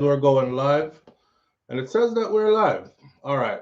We're going live, and it says that we're live. All right.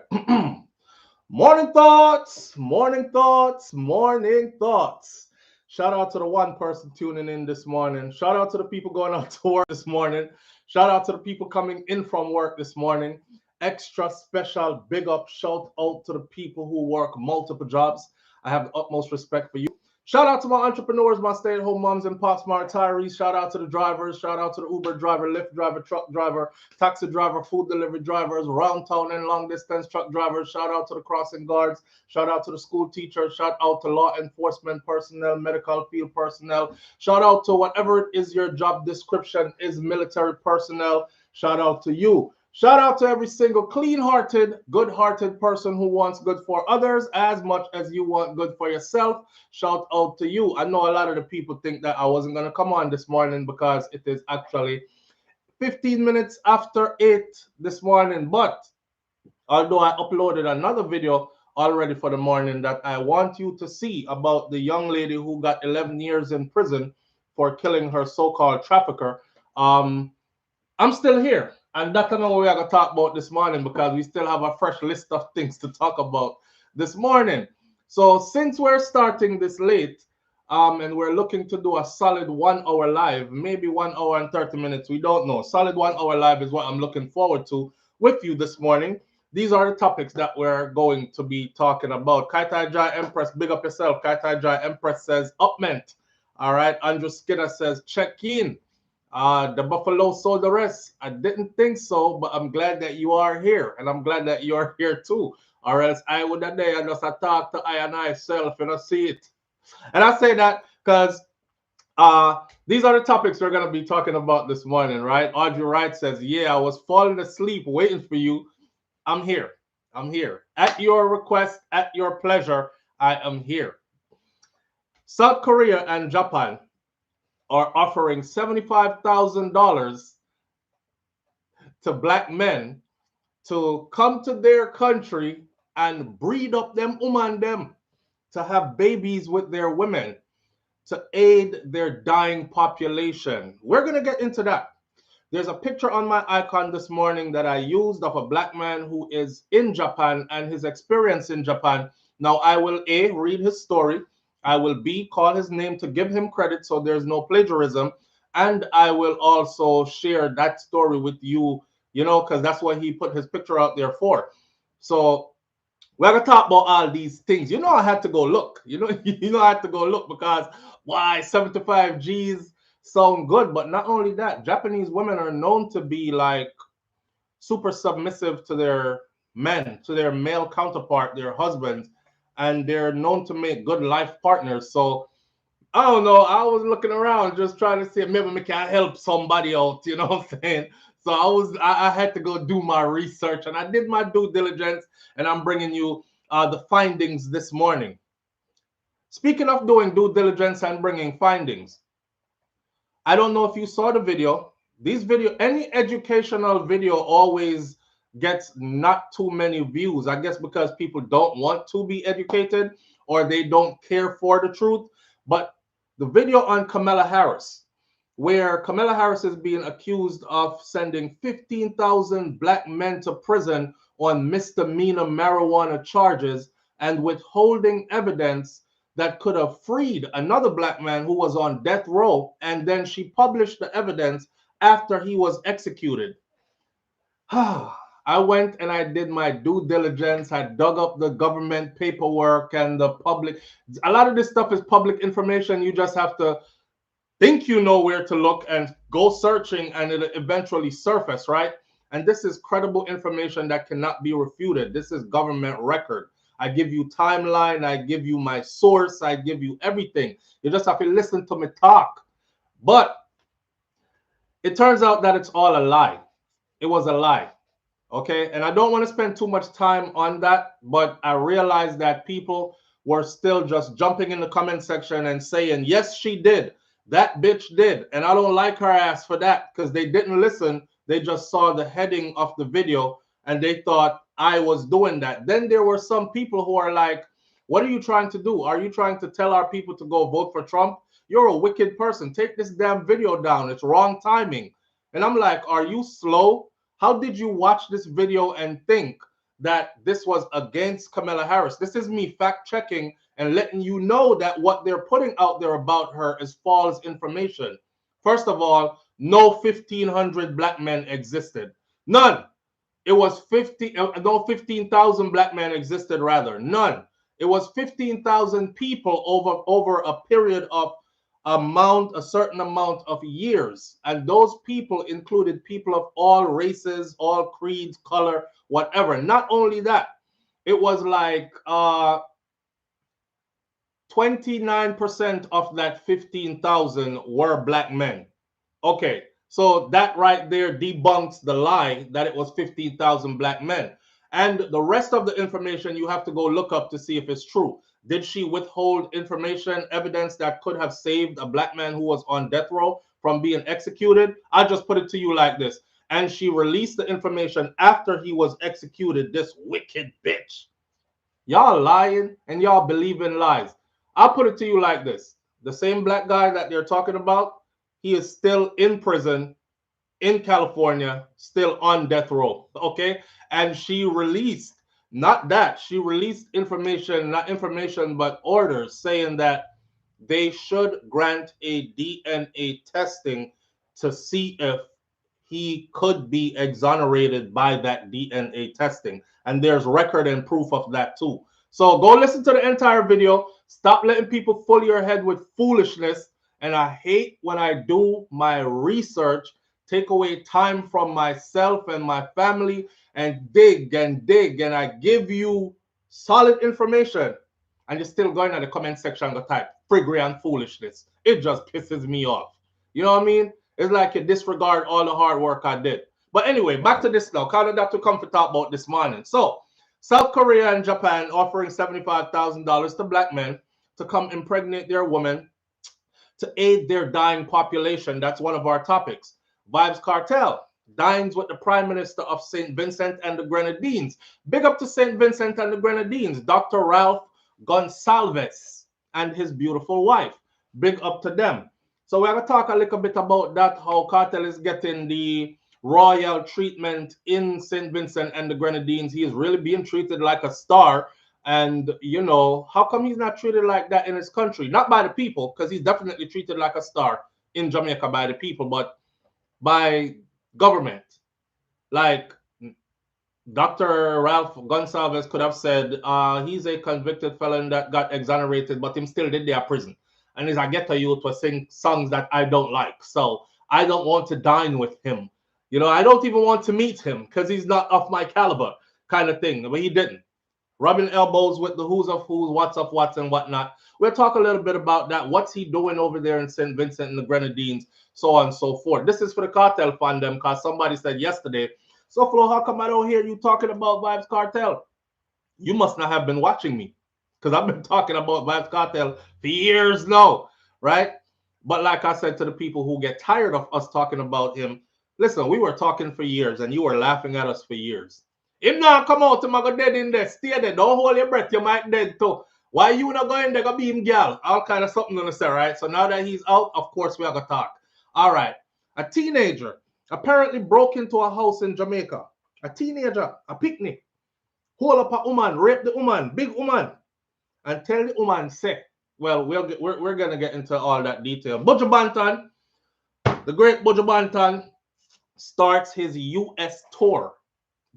Morning thoughts, morning thoughts, morning thoughts. Shout out to the one person tuning in this morning. Shout out to the people going out to work this morning. Shout out to the people coming in from work this morning. Extra special big up shout out to the people who work multiple jobs. I have the utmost respect for you. Shout out to my entrepreneurs, my stay-at-home moms and pops, my retirees. Shout out to the drivers. Shout out to the Uber driver, Lyft driver, truck driver, taxi driver, food delivery drivers, round town and long distance truck drivers. Shout out to the crossing guards. Shout out to the school teachers. Shout out to law enforcement personnel, medical field personnel. Shout out to whatever it is your job description is, military personnel. Shout out to you. Shout out to every single clean-hearted, good-hearted person who wants good for others as much as you want good for yourself. Shout out to you. I know a lot of the people think that I wasn't going to come on this morning because it is actually 15 minutes after 8 this morning. But although I uploaded another video already for the morning that I want you to see about the young lady who got 11 years in prison for killing her so-called trafficker, I'm still here. And that's not what we are going to talk about this morning because we still have a fresh list of things to talk about this morning. So since we're starting this late and we're looking to do a solid 1 hour live, maybe 1 hour and 30 minutes, we don't know. Solid 1 hour live is what I'm looking forward to with you this morning. These are the topics that we're going to be talking about. Kaitai Jai Empress, big up yourself. Kaitai Jai Empress says, upment. All right. Andrew Skinner says, check in. The Buffalo sold the rest. I didn't think so, but I'm glad that you are here, and I'm glad that you're here too. Or else I would have there just talk to I and I self, you know, see it. And I say that because these are the topics we're gonna be talking about this morning, right? Audrey Wright says, "Yeah, I was falling asleep waiting for you. I'm here. I'm here at your request, at your pleasure. I am here." South Korea and Japan are offering $75,000 to black men to come to their country and breed up them them to have babies with their women to aid their dying population. We're going to get into that. There's a picture on my icon this morning that I used of a black man who is in Japan and his experience in Japan. Now, I will A, read his story. I will B, call his name to give him credit so there's no plagiarism. And I will also share that story with you, you know, because that's what he put his picture out there for. So we're going to talk about all these things. You know, I had to go look. I had to go look because why 75 G's sound good. But not only that, Japanese women are known to be like super submissive to their men, to their male counterpart, their husbands, and they're known to make good life partners. So I don't know. I was looking around just trying to see if maybe we can help somebody out, you know what I'm saying? So I had to go do my research and I did my due diligence and I'm bringing you the findings this morning. Speaking of doing due diligence and bringing findings, I don't know if you saw the video. Any educational video always gets not too many views. I guess because people don't want to be educated or they don't care for the truth. But the video on Kamala Harris, where Kamala Harris is being accused of sending 15,000 black men to prison on misdemeanor marijuana charges and withholding evidence that could have freed another black man who was on death row, and then she published the evidence after he was executed. I went and I did my due diligence. I dug up the government paperwork and the public. A lot of this stuff is public information. You just have to think you know where to look and go searching and it'll eventually surface, right? And this is credible information that cannot be refuted. This is government record. I give you timeline. I give you my source. I give you everything. You just have to listen to me talk. But it turns out that it's all a lie. It was a lie. Okay. And I don't want to spend too much time on that, but I realized that people were still just jumping in the comment section and saying, yes, she did. That bitch did. And I don't like her ass for that because they didn't listen. They just saw the heading of the video and they thought I was doing that. Then there were some people who are like, what are you trying to do? Are you trying to tell our people to go vote for Trump? You're a wicked person. Take this damn video down. It's wrong timing. And I'm like, are you slow? How did you watch this video and think that this was against Kamala Harris? This is me fact checking and letting you know that what they're putting out there about her is false information. First of all, no 1,500 black men existed. None. It was 15,000 black men existed rather. None. It was 15,000 people over a period of a certain amount of years. And those people included people of all races, all creeds, color, whatever. Not only that, it was like 29% of that 15,000 were black men. Okay, so that right there debunks the lie that it was 15,000 black men. And the rest of the information you have to go look up to see if it's true. Did she withhold information, evidence that could have saved a black man who was on death row from being executed? I just put it to you like this. And she released the information after he was executed, this wicked bitch. Y'all lying and y'all believe in lies. I'll put it to you like this. The same black guy that they're talking about, he is still in prison in California, still on death row. Okay. And she released, not that, she released information, not information, but orders saying that they should grant a DNA testing to see if he could be exonerated by that DNA testing. And there's record and proof of that too. So go listen to the entire video. Stop letting people fool your head with foolishness. And I hate when I do my research, take away time from myself and my family and dig, and I give you solid information. And you're still going in the comment section to type friggery and foolishness. It just pisses me off. You know what I mean? It's like you disregard all the hard work I did. But anyway, back to this now. Canada to come to talk about this morning. So, South Korea and Japan offering $75,000 to black men to come impregnate their women to aid their dying population. That's one of our topics. Vybz Kartel dines with the Prime Minister of St Vincent and the Grenadines. Big up to St Vincent and the Grenadines, Dr. Ralph Gonsalves and his beautiful wife. Big up to them. So we're going to talk a little bit about that, how Kartel is getting the royal treatment in St. Vincent and the Grenadines. He is really being treated like a star. And, you know, how come he's not treated like that in his country? Not by the people, because he's definitely treated like a star in Jamaica by the people, but by government. Like Dr. Ralph Gonsalves could have said, he's a convicted felon that got exonerated, but him still did their prison. And he's a ghetto youth to sing songs that I don't like. So I don't want to dine with him. You know, I don't even want to meet him because he's not of my caliber kind of thing. But he didn't. Rubbing elbows with the who's of who's, what's of what's and whatnot. We'll talk a little bit about that. What's he doing over there in St. Vincent and the Grenadines, so on and so forth. This is for the Kartel fandom because somebody said yesterday, so Flo, how come I don't hear you talking about Vybz Kartel? You must not have been watching me because I've been talking about Vybz Kartel for years now, right? But like I said to the people who get tired of us talking about him, listen, we were talking for years and you were laughing at us for years. Him now come out to go dead in there, stay there, don't hold your breath, you might dead too. Why you not going there, go be him girl? All kind of something gonna say, right? So now that he's out, of course we are gonna talk. All right, a teenager apparently broke into a house in Jamaica. A teenager, a picnic, hold up a woman, rape the woman, big woman, and tell the woman say, well, we're gonna get into all that detail. Buju Banton, the great Buju Banton, starts his U.S. tour.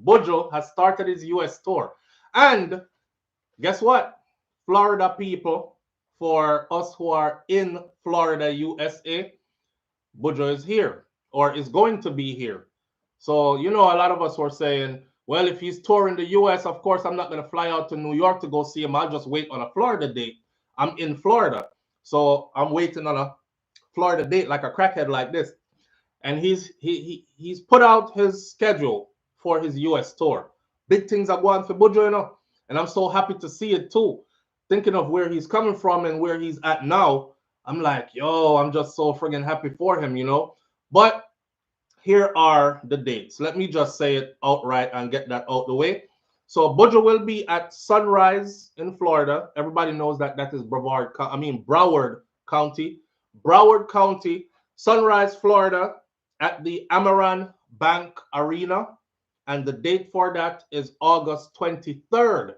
Buju has started his U.S. tour. And guess what? Florida people, for us who are in Florida, USA, Buju is here or is going to be here. So, you know, a lot of us were saying, well, if he's touring the U.S., of course, I'm not going to fly out to New York to go see him. I'll just wait on a Florida date. I'm in Florida. So I'm waiting on a Florida date like a crackhead like this. And he's put out his schedule for his U.S. tour. Big things are going for Buju, you know. And I'm so happy to see it too. Thinking of where he's coming from and where he's at now, I'm like, yo, I'm just so friggin' happy for him, you know. But here are the dates. Let me just say it outright and get that out the way. So Buju will be at Sunrise in Florida. Everybody knows that that is Broward County. Broward County, Sunrise, Florida. at the Amaran Bank Arena, and the date for that is August 23rd.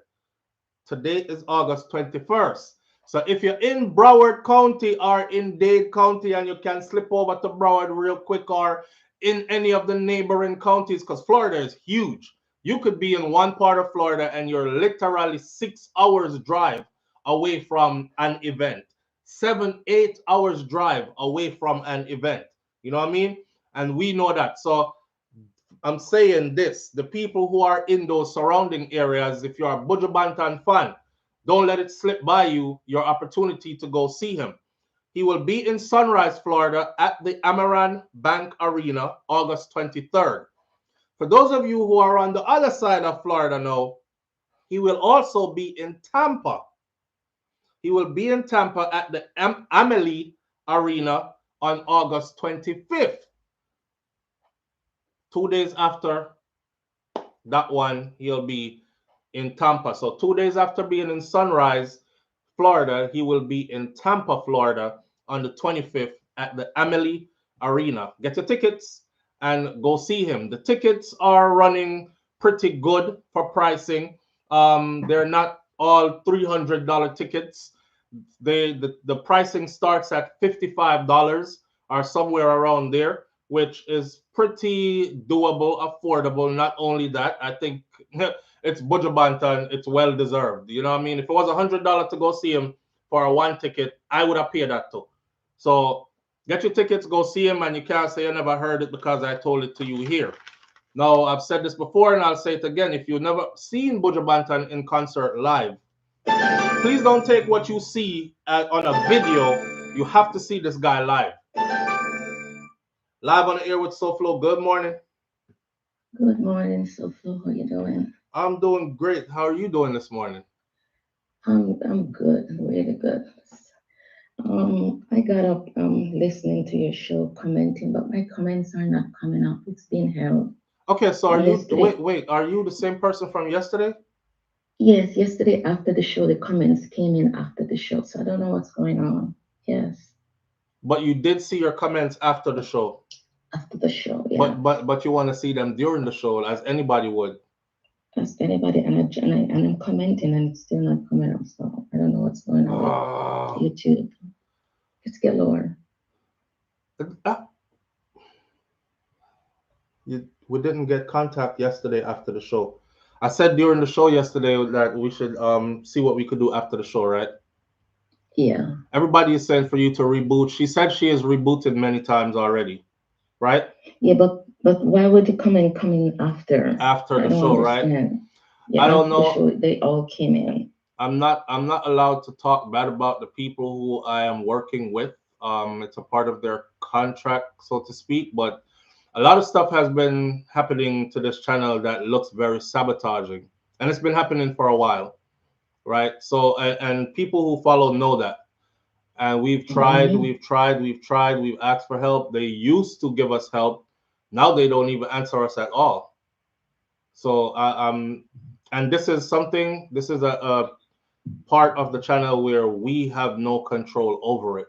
Today is August 21st. So if you're in Broward County or in Dade County and you can slip over to Broward real quick, or in any of the neighboring counties, because Florida is huge. You could be in one part of Florida and you're literally 6 hours drive away from an event. 7, 8 hours drive away from an event. You know what I mean? And we know that. So I'm saying this, the people who are in those surrounding areas, if you're a Buju Banton fan, don't let it slip by you, your opportunity to go see him. He will be in Sunrise, Florida at the Amaran Bank Arena, August 23rd. For those of you who are on the other side of Florida now, he will also be in Tampa. He will be in Tampa at the Amalie Arena on August 25th. 2 days after that one, he'll be in Tampa. So 2 days after being in Sunrise, Florida, he will be in Tampa, Florida on the 25th at the Amalie Arena. Get your tickets and go see him. The tickets are running pretty good for pricing. They're not all $300 tickets. The pricing starts at $55 or somewhere around there, which is pretty doable, affordable. Not only that, I think it's Buju Banton, it's well deserved. You know what I mean? If it was $100 to go see him for a one ticket, I would have paid that too. So get your tickets, go see him, and you can't say I never heard it because I told it to you here. Now, I've said this before and I'll say it again. If you've never seen Buju Banton in concert live, please don't take what you see on a video. You have to see this guy live. Live on the air with SouFLo. Good morning. Good morning, SouFLo. How you doing? I'm doing great. How are you doing this morning? I'm good, really good. I got up listening to your show, commenting, but my comments are not coming up. It's been held. Okay, so are you Yesterday, wait, are you the same person from yesterday? yes, yesterday after the show, the comments came in after the show, so I don't know what's going on. Yes, But you did see your comments after the show. after the show, yeah. But you want to see them during the show, as anybody would. Ask anybody, and I'm commenting, and it's still not coming up, so I don't know what's going on with YouTube. Let's get lower. We didn't get contact yesterday after the show. I said during the show yesterday that we should see what we could do after the show, right? Yeah. Everybody is saying for you to reboot. She said she has rebooted many times already, right? Yeah, but why would the comment come in after? After I the don't show, understand. right? Yeah, I don't after the know. show, they all came in. I'm not allowed to talk bad about the people who I am working with. It's a part of their contract, so to speak. But a lot of stuff has been happening to this channel that looks very sabotaging, and it's been happening for a while, right? So and people who follow know that. And we've tried, Mhm. we've asked for help. They used to give us help. Now they don't even answer us at all. So and this is something. This is a part of the channel where we have no control over it.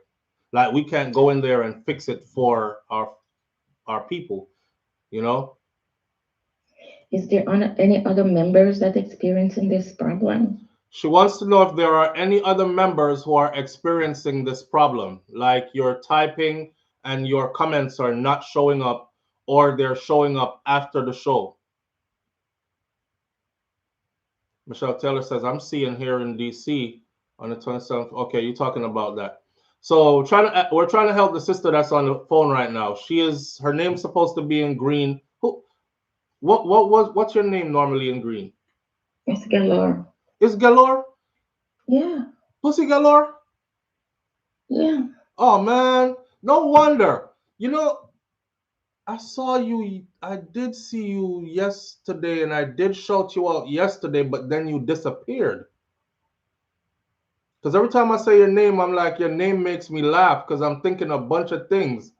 Like we can't go in there and fix it for our people, you know. Is there any other members that experiencing this problem? She wants to know if there are any other members who are experiencing this problem, like you're typing and your comments are not showing up, or they're showing up after the show. Michelle Taylor says, I'm seeing here in DC on the 27th. Okay, you're talking about that. So we're trying to help the sister that's on the phone right now. Her name's supposed to be in green. What's your name normally in green? It's Galore. Is Galore? Yeah. Pussy Galore? Yeah. Oh man, no wonder. You know, I did see you yesterday and I did shout you out yesterday, but then you disappeared. Because every time I say your name, I'm like, your name makes me laugh because I'm thinking a bunch of things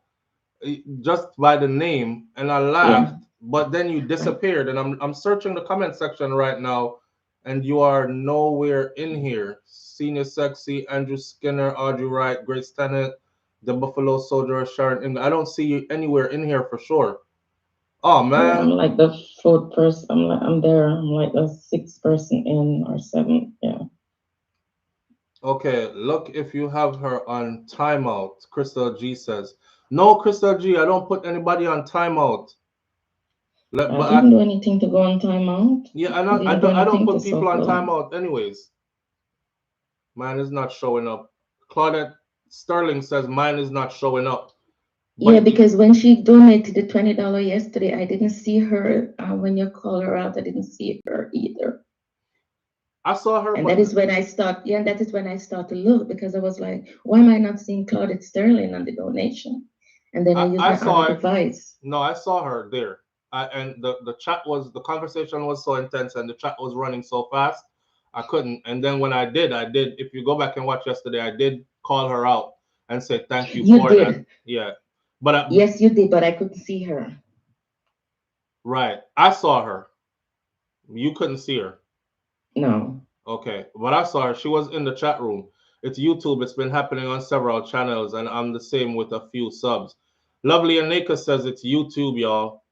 just by the name, and I Yeah. laughed, but then you disappeared. And I'm searching the comment section right now, and you are nowhere in here. Senior Sexy, Andrew Skinner, Audrey Wright, Grace Tennant, The Buffalo Soldier is sharing. I don't see you anywhere in here for sure. Oh I'm man. like the fourth person. I'm there. I'm like the sixth person in or seventh. Yeah. Okay, look if you have her on timeout. Crystal G says, "No, Crystal G, I don't put anybody on timeout." I But didn't do anything to go on timeout. yeah, I didn't do I don't anything to put people on SouFLo. timeout anyways. Mine is not showing up. Claudette Sterling says mine is not showing up. Yeah, But because when she donated the $20 yesterday, I didn't see her. When you call her out, I didn't see her either. I saw her, And but that is when I start. Yeah, that is when I start to look, because I was like, why am I not seeing Claudette Sterling on the donation? And then I used I my saw other it. device. No, I saw her there. And the conversation was so intense and the chat was running so fast, I couldn't. And then when I did. If you go back and watch yesterday, I did call her out and say thank you You for that. did. Yeah, but Yes, you did, but I couldn't see her. right, I saw her. You couldn't see her. No. Okay, but I saw her. She was in the chat room. It's YouTube. It's been happening on several channels, and I'm the same with a few subs. Lovely Anika says it's YouTube, y'all.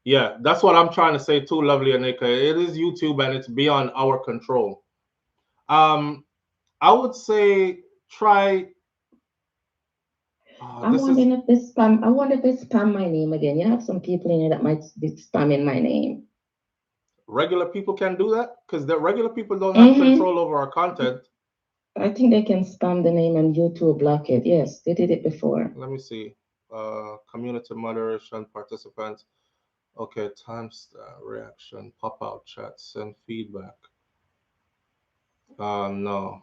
Yeah, that's what I'm trying to say too, Lovely Anika. It is YouTube, and it's beyond our control. I would say try. I'm wondering if this spam. I wonder if they spam my name again. You have some people in here that might be spamming my name. Regular people can do that because the regular people don't have control over our content. I think they can spam the name and YouTube block it. Yes, they did it before. Let me see. Community moderation participants. Okay, timestamp, reaction, pop out chat, send feedback. No.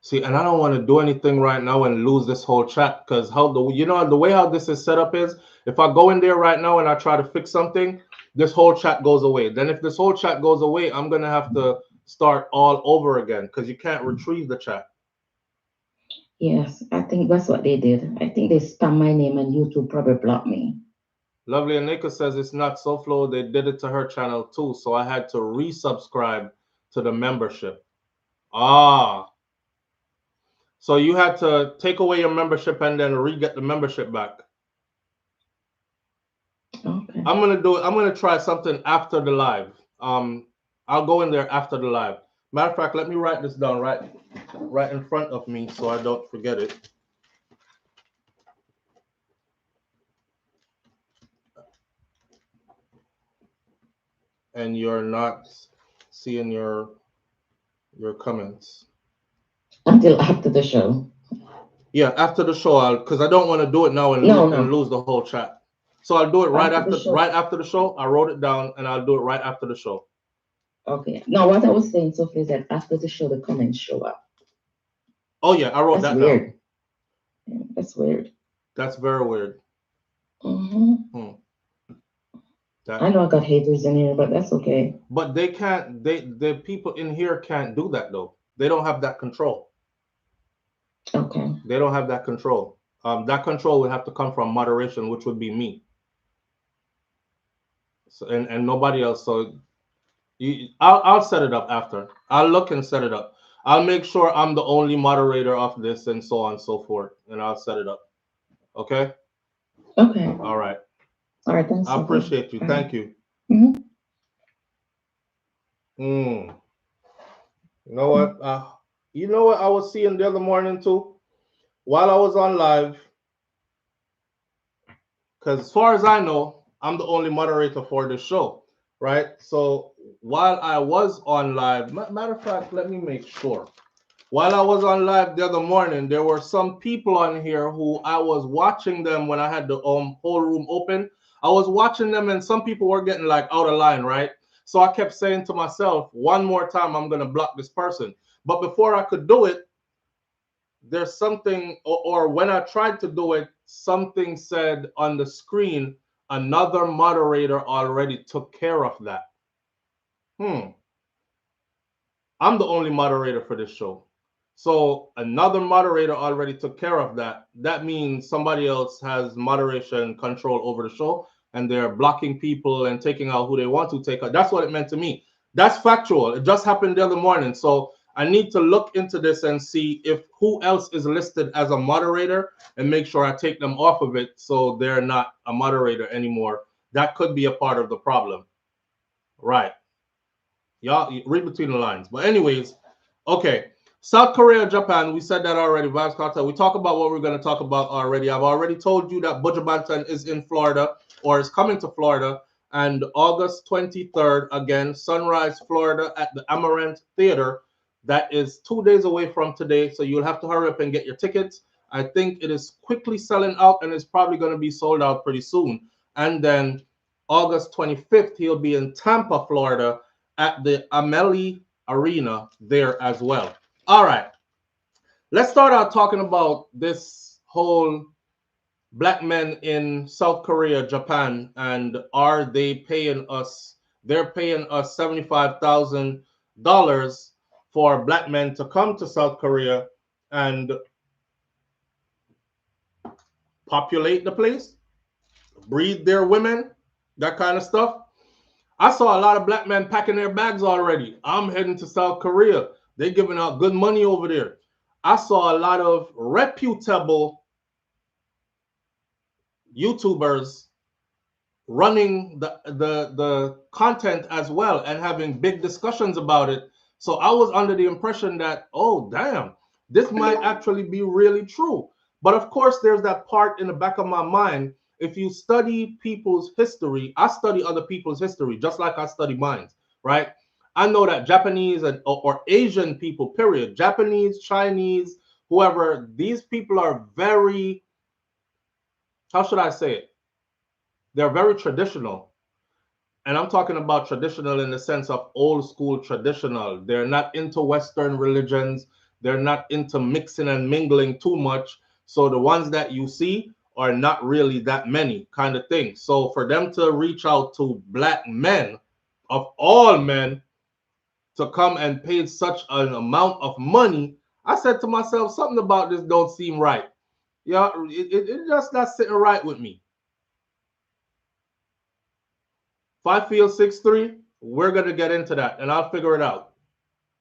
See, and I don't want to do anything right now and lose this whole chat because the way how this is set up is if I go in there right now and I try to fix something, this whole chat goes away. Then if this whole chat goes away, I'm gonna have to start all over again because you can't retrieve the chat. Yes, I think that's what they did. I think they spam my name and YouTube probably blocked me. Lovely Anika says it's not SouFLo. They did it to her channel too, so I had to resubscribe to the membership. Ah. So you had to take away your membership and then re-get the membership back. Okay. I'm gonna try something after the live. I'll go in there after the live. Matter of fact, let me write this down right in front of me so I don't forget it. And you're not seeing your comments until after the show. Yeah, after the show, because I don't want to do it now and lose the whole chat. So I'll do it right after the show. I wrote it down, and I'll do it right after the show. Okay. Now, what I was saying, Sophie, is that after the show, the comments show up. Oh yeah, I wrote that weird. down. Yeah, that's weird. That's very weird. I know I got haters in here, but that's okay. But they can't. The people in here can't do that though. They don't have that control. Okay. They don't have that control. That control would have to come from moderation, which would be me. So, and nobody else. So I'll set it up after. I'll look and set it up. I'll make sure I'm the only moderator of this and so on and so forth, and I'll set it up. Okay? Okay. All right. All right. Thanks. I appreciate you. Thank you. You know what? You know what I was seeing the other morning too? While I was on live, because as far as I know, I'm the only moderator for this show, right? So while I was on live, matter of fact, let me make sure. While I was on live the other morning, there were some people on here who I was watching them when I had the whole room open. I was watching them, and some people were getting like out of line, right? So I kept saying to myself, one more time, I'm going to block this person. But before I could do it, there's something, or when I tried to do it, something said on the screen, another moderator already took care of that. I'm the only moderator for this show. So another moderator already took care of that. That means somebody else has moderation control over the show, and they're blocking people and taking out who they want to take out. That's what it meant to me. That's factual. It just happened the other morning. So I need to look into this and see if who else is listed as a moderator and make sure I take them off of it so they're not a moderator anymore. That could be a part of the problem. Right. Y'all read between the lines. But anyways, okay. South Korea, Japan, we said that already. Vybz Kartel. We talk about what we're going to talk about already. I've already told you that Buju Banton is in Florida or is coming to Florida. And August 23rd, again, Sunrise, Florida at the Amaranth Theater. That is 2 days away from today. So you'll have to hurry up and get your tickets. I think it is quickly selling out and it's probably going to be sold out pretty soon. And then August 25th, he'll be in Tampa, Florida at the Amalie Arena there as well. All right. Let's start out talking about this whole black men in South Korea, Japan, and are they paying us? They're paying us $75,000 for black men to come to South Korea and populate the place, breed their women, that kind of stuff. I saw a lot of black men packing their bags already. I'm heading to South Korea. They're giving out good money over there. I saw a lot of reputable YouTubers running the content as well and having big discussions about it. So I was under the impression that, oh, damn, this might actually be really true. But of course, there's that part in the back of my mind. If you study people's history, I study other people's history, just like I study mine, right? I know that Japanese or Asian people, period, Japanese, Chinese, whoever, these people are very, how should I say it? They're very traditional. And I'm talking about traditional in the sense of old school traditional. They're not into Western religions. They're not into mixing and mingling too much. So the ones that you see are not really that many kind of thing. So for them to reach out to black men, of all men, to come and pay such an amount of money, I said to myself, something about this don't seem right. Yeah, it just not sitting right with me. 5 Field 6'3", we're gonna get into that and I'll figure it out.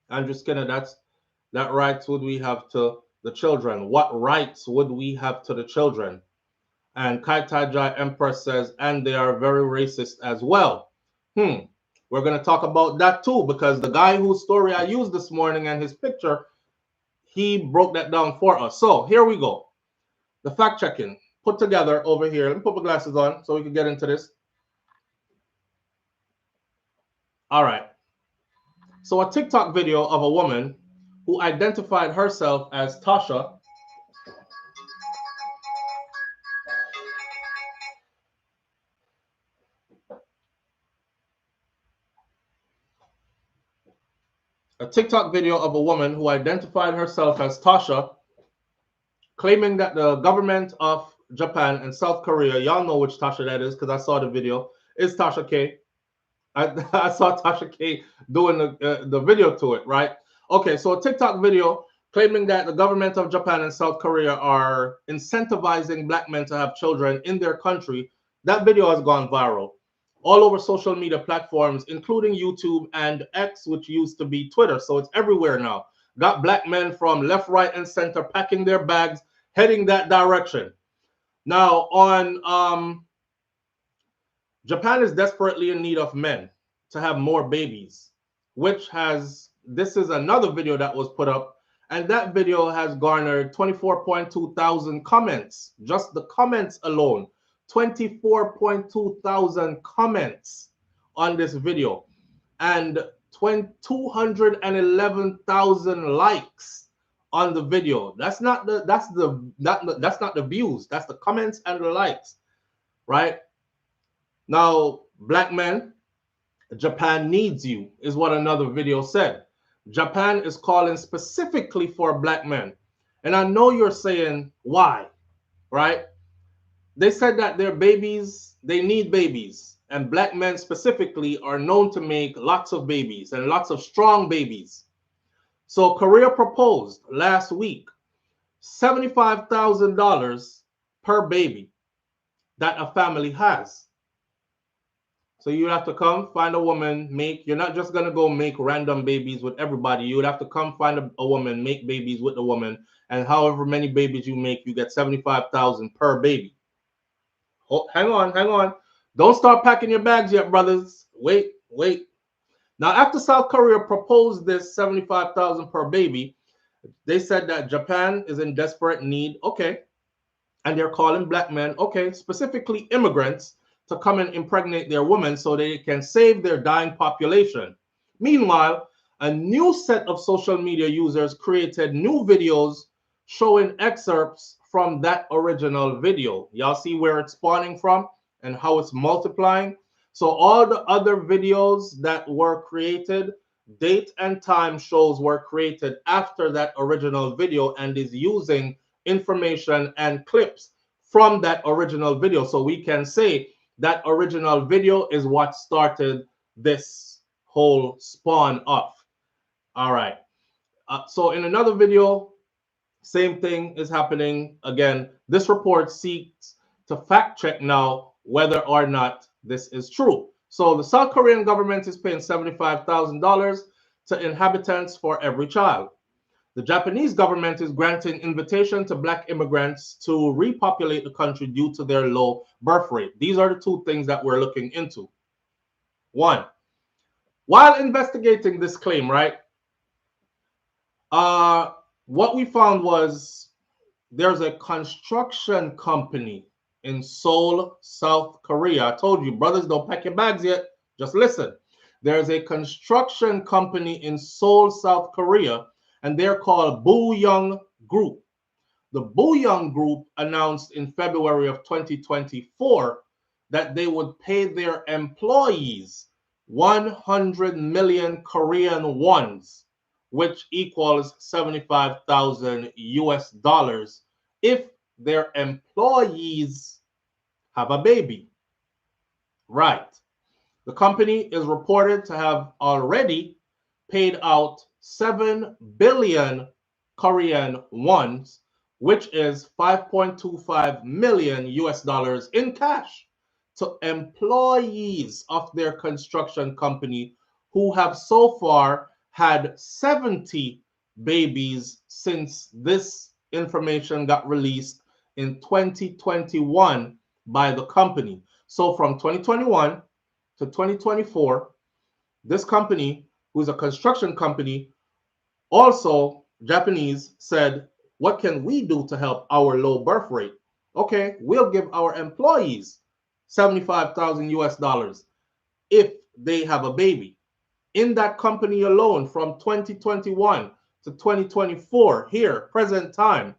I'm just kidding. That rights would we have to the children? What rights would we have to the children? And Kai Jai Empress says, and they are very racist as well. We're gonna talk about that too, because the guy whose story I used this morning and his picture, he broke that down for us. So here we go. The fact checking put together over here. Let me put my glasses on so we can get into this. All right. So a TikTok video of a woman who identified herself as Tasha claiming that the government of Japan and South Korea, y'all know which Tasha that is because I saw the video, is Tasha K. I saw Tasha K doing the video to it, right? Okay, so a TikTok video claiming that the government of Japan and South Korea are incentivizing black men to have children in their country. That video has gone viral all over social media platforms, including YouTube and X, which used to be Twitter. So it's everywhere now. Got black men from left, right, and center packing their bags, heading that direction. Now, on Japan is desperately in need of men to have more babies, this is another video that was put up, and that video has garnered 24.2 thousand comments. Just the comments alone, 24.2 thousand comments on this video, and 211,000 likes on the video. That's not the views. That's the comments and the likes, right? Now, black men, Japan needs you, is what another video said. Japan is calling specifically for black men. And I know you're saying, why, right? They said that their babies, they need babies. And black men specifically are known to make lots of babies and lots of strong babies. So Korea proposed last week $75,000 per baby that a family has. So you have to come find a woman, you're not just gonna go make random babies with everybody. You would have to come find a woman, make babies with the woman, and however many babies you make, you get 75,000 per baby. Oh, hang on. Don't start packing your bags yet, brothers. Wait. Now, after South Korea proposed this 75,000 per baby, they said that Japan is in desperate need. Okay. And they're calling black men, okay, specifically immigrants, to come and impregnate their women so they can save their dying population. Meanwhile, a new set of social media users created new videos showing excerpts from that original video. Y'all see where it's spawning from and how it's multiplying? So all the other videos that were created, date and time shows were created after that original video and is using information and clips from that original video. So we can say that original video is what started this whole spawn off. All right. So in another video, same thing is happening again. This report seeks to fact check now whether or not this is true. So the South Korean government is paying $75,000 to inhabitants for every child. The Japanese government is granting invitation to black immigrants to repopulate the country due to their low birth rate. These are the two things that we're looking into. One, while investigating this claim, right, what we found was there's a construction company in Seoul, South Korea. I told you, brothers, don't pack your bags yet. Just listen. There's a construction company in Seoul, South Korea, and they're called Buju Group. The Buju Group announced in February of 2024 that they would pay their employees 100 million Korean wons, which equals 75,000 US dollars, if their employees have a baby. Right. The company is reported to have already paid out 7 billion Korean wons, which is 5.25 million US dollars in cash, to employees of their construction company who have so far had 70 babies since this information got released in 2021 by the company. So from 2021 to 2024, this company, who's a construction company, also Japanese, said, what can we do to help our low birth rate? Okay, we'll give our employees 75,000 US dollars if they have a baby. In that company alone, from 2021 to 2024, here, present time,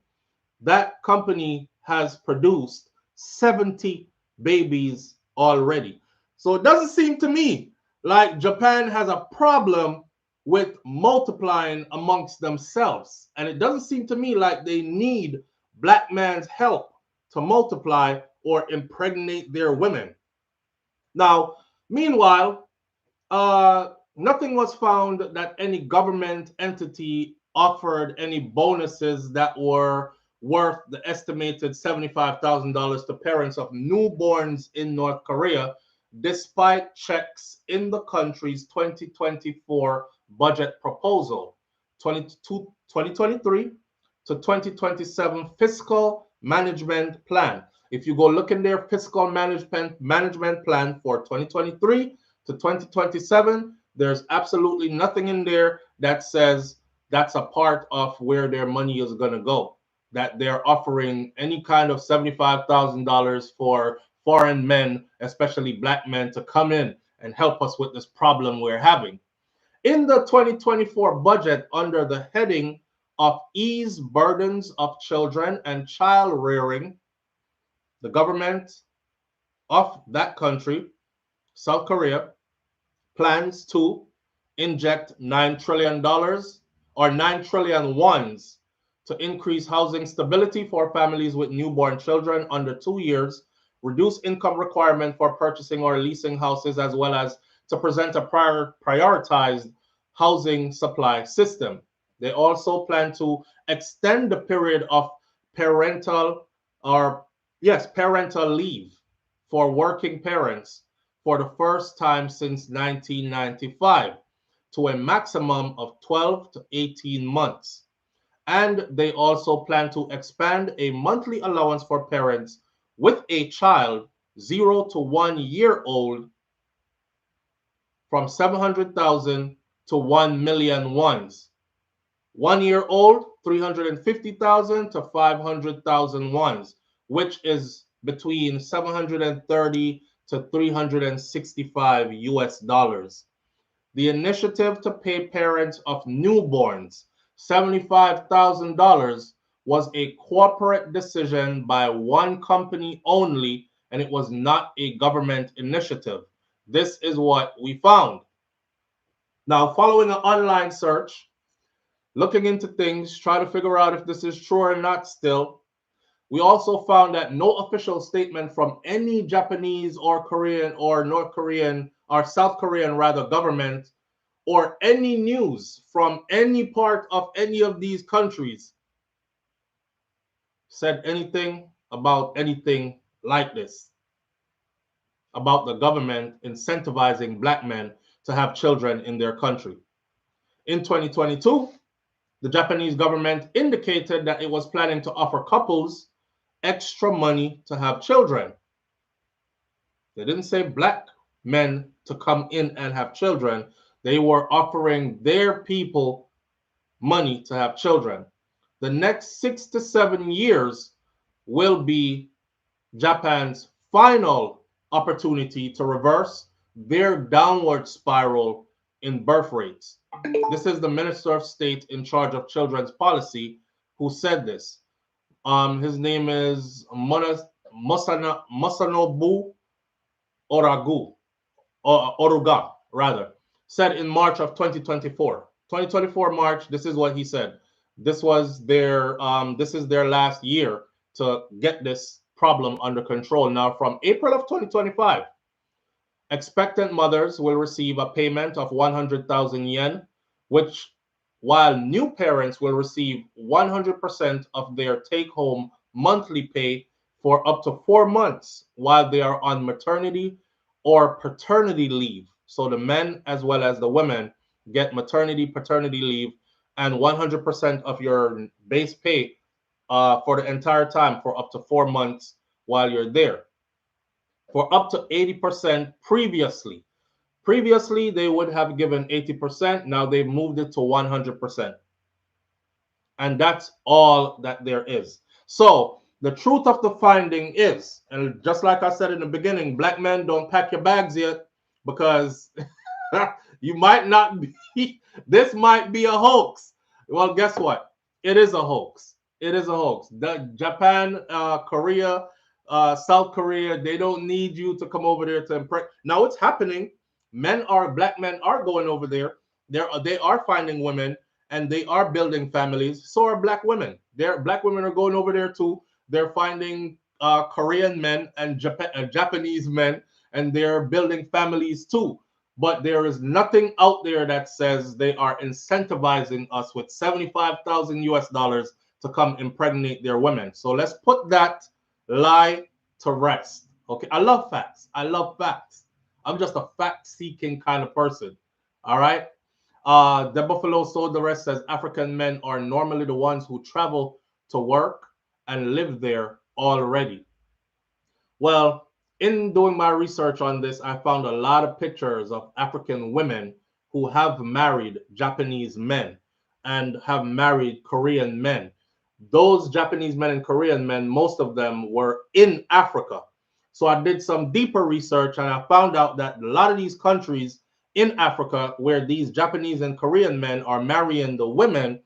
that company has produced 70 babies already. So it doesn't seem to me like Japan has a problem with multiplying amongst themselves. And it doesn't seem to me like they need black man's help to multiply or impregnate their women. Now, meanwhile, nothing was found that any government entity offered any bonuses that were worth the estimated $75,000 to parents of newborns in North Korea, despite checks in the country's 2024 budget proposal, 2023 to 2027 fiscal management plan. If you go look in their fiscal management plan for 2023 to 2027, there's absolutely nothing in there that says that's a part of where their money is going to go, that they're offering any kind of $75,000 for foreign men, especially black men, to come in and help us with this problem we're having. In the 2024 budget, under the heading of Ease Burdens of Children and Child Rearing, the government of that country, South Korea, plans to inject $9 trillion or 9 trillion wons to increase housing stability for families with newborn children under 2 years, reduce income requirement for purchasing or leasing houses, as well as to present a prioritized housing supply system. They also plan to extend the period of parental leave for working parents for the first time since 1995 to a maximum of 12 to 18 months. And they also plan to expand a monthly allowance for parents with a child 0 to 1 year old from 700,000 to 1 million ones. 1 year old, 350,000 to 500,000 ones, which is between 730 to 365 US dollars. The initiative to pay parents of newborns $75,000 was a corporate decision by one company only, and it was not a government initiative. This is what we found. Now, following an online search, looking into things, try to figure out if this is true or not still, we also found that no official statement from any Japanese or Korean or North Korean or South Korean rather government or any news from any part of any of these countries said anything about anything like this, about the government incentivizing black men to have children in their country. In 2022, the Japanese government indicated that it was planning to offer couples extra money to have children. They didn't say black men to come in and have children. They were offering their people money to have children. The next 6 to 7 years will be Japan's final opportunity to reverse their downward spiral in birth rates. This is the Minister of State in charge of children's policy who said this. His name is Masanobu Oruga, rather, said in March of 2024. 2024 March, this is what he said. This is their last year to get this problem under control. Now, from April of 2025, expectant mothers will receive a payment of 100,000 yen, which, while new parents will receive 100% of their take-home monthly pay for up to 4 months while they are on maternity or paternity leave. So the men as well as the women get maternity, paternity leave, and 100% of your base pay for the entire time for up to 4 months while you're there. For up to 80% previously. Previously, they would have given 80%. Now they've moved it to 100%. And that's all that there is. So the truth of the finding is, and just like I said in the beginning, black men, don't pack your bags yet, because you might not be, this might be a hoax. Well, guess what? It is a hoax. It is a hoax. The Japan, Korea, South Korea, they don't need you to come over there to impress. Now it's happening. Black men are going over there. They are finding women and they are building families. So are black women. Black women are going over there too. They're finding Korean men and Japanese men, and they're building families too. But there is nothing out there that says they are incentivizing us with 75,000 US dollars to come impregnate their women. So let's put that lie to rest. Okay, I love facts. I love facts. I'm just a fact-seeking kind of person. All right. The Buffalo Sold the Rest says African men are normally the ones who travel to work and live there already. Well, in doing my research on this, I found a lot of pictures of African women who have married Japanese men and have married Korean men. Those Japanese men and Korean men, most of them were in Africa. So I did some deeper research and I found out that a lot of these countries in Africa where these Japanese and Korean men are marrying the women,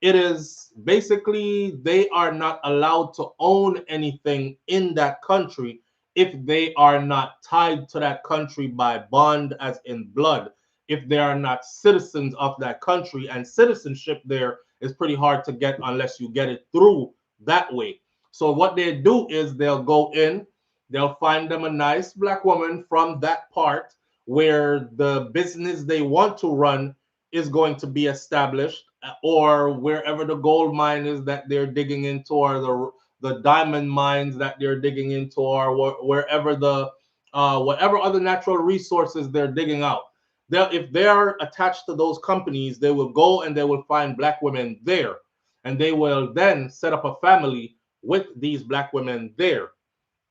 it is basically they are not allowed to own anything in that country if they are not tied to that country by bond, as in blood, if they are not citizens of that country. And citizenship there is pretty hard to get unless you get it through that way. So what they do is they'll go in, they'll find them a nice black woman from that part where the business they want to run is going to be established, or wherever the gold mine is that they're digging into, or the diamond mines that they're digging into, or wherever the whatever other natural resources they're digging out. If they're attached to those companies, they will go and they will find black women there, and they will then set up a family with these black women there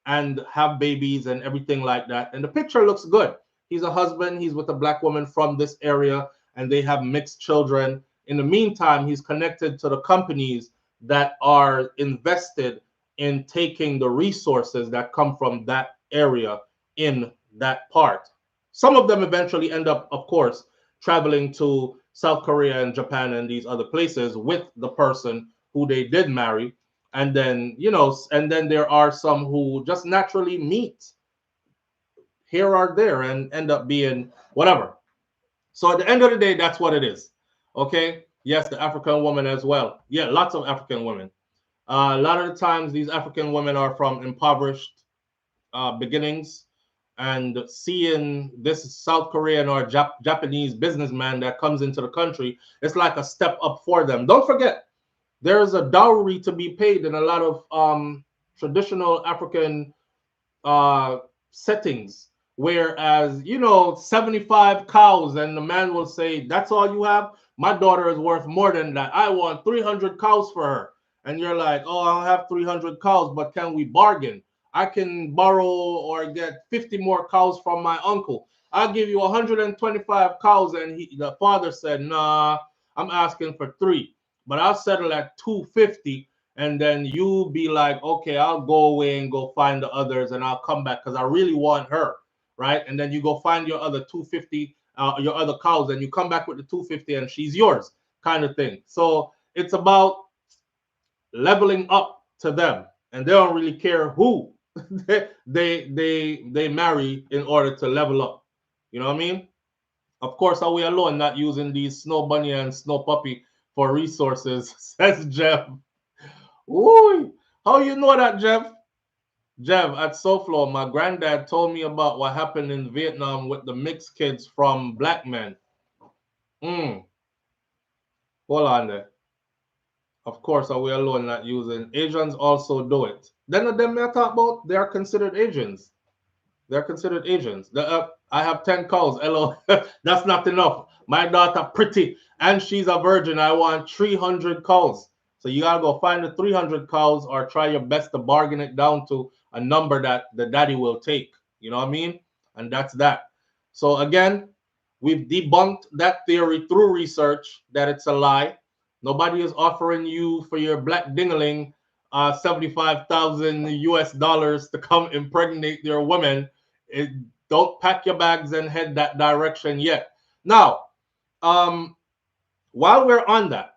and have babies and everything like that. And the picture looks good. He's a husband, he's with a black woman from this area, and they have mixed children. In the meantime, he's connected to the companies that are invested in taking the resources that come from that area in that part. Some of them eventually end up, of course, traveling to South Korea and Japan and these other places with the person who they did marry. And then, and then there are some who just naturally meet here or there and end up being whatever. So at the end of the day, that's what it is. Okay. Yes, the African woman as well. Yeah, lots of African women. A lot of the times, these African women are from impoverished beginnings, and seeing this South Korean or Japanese businessman that comes into the country, it's like a step up for them. Don't forget, there is a dowry to be paid in a lot of traditional African settings. Whereas, 75 cows, and the man will say, "That's all you have? My daughter is worth more than that. I want 300 cows for her." And you're like, "Oh, I don't have 300 cows, but can we bargain? I can borrow or get 50 more cows from my uncle. I'll give you 125 cows." And the father said, "Nah, I'm asking for 3, but I'll settle at 250." And then you be like, "Okay, I'll go away and go find the others, and I'll come back because I really want her." Right? And then you go find your other 250, your other cows, and you come back with the 250, and she's yours, kind of thing. So it's about leveling up to them, and they don't really care who they marry in order to level up. You know what I mean? Of course, are we alone not using these snow bunny and snow puppy for resources? Says Jeff. Ooh, how you know that, Jeff? Jeff, at SouFLo, my granddad told me about what happened in Vietnam with the mixed kids from black men. Hold on there. Of course, are we alone not using? Asians also do it. Then of them I talk about, they are considered Asians. They're considered Asians. I have 10 cows. Hello, that's not enough. My daughter pretty and she's a virgin. I want 300 cows. So you gotta go find the 300 cows or try your best to bargain it down to a number that the daddy will take. You know what I mean? And that's that. So again, we've debunked that theory through research that it's a lie. Nobody is offering you for your black dingaling 75,000 US dollars to come impregnate their women. Don't pack your bags and head that direction yet. Now, while we're on that,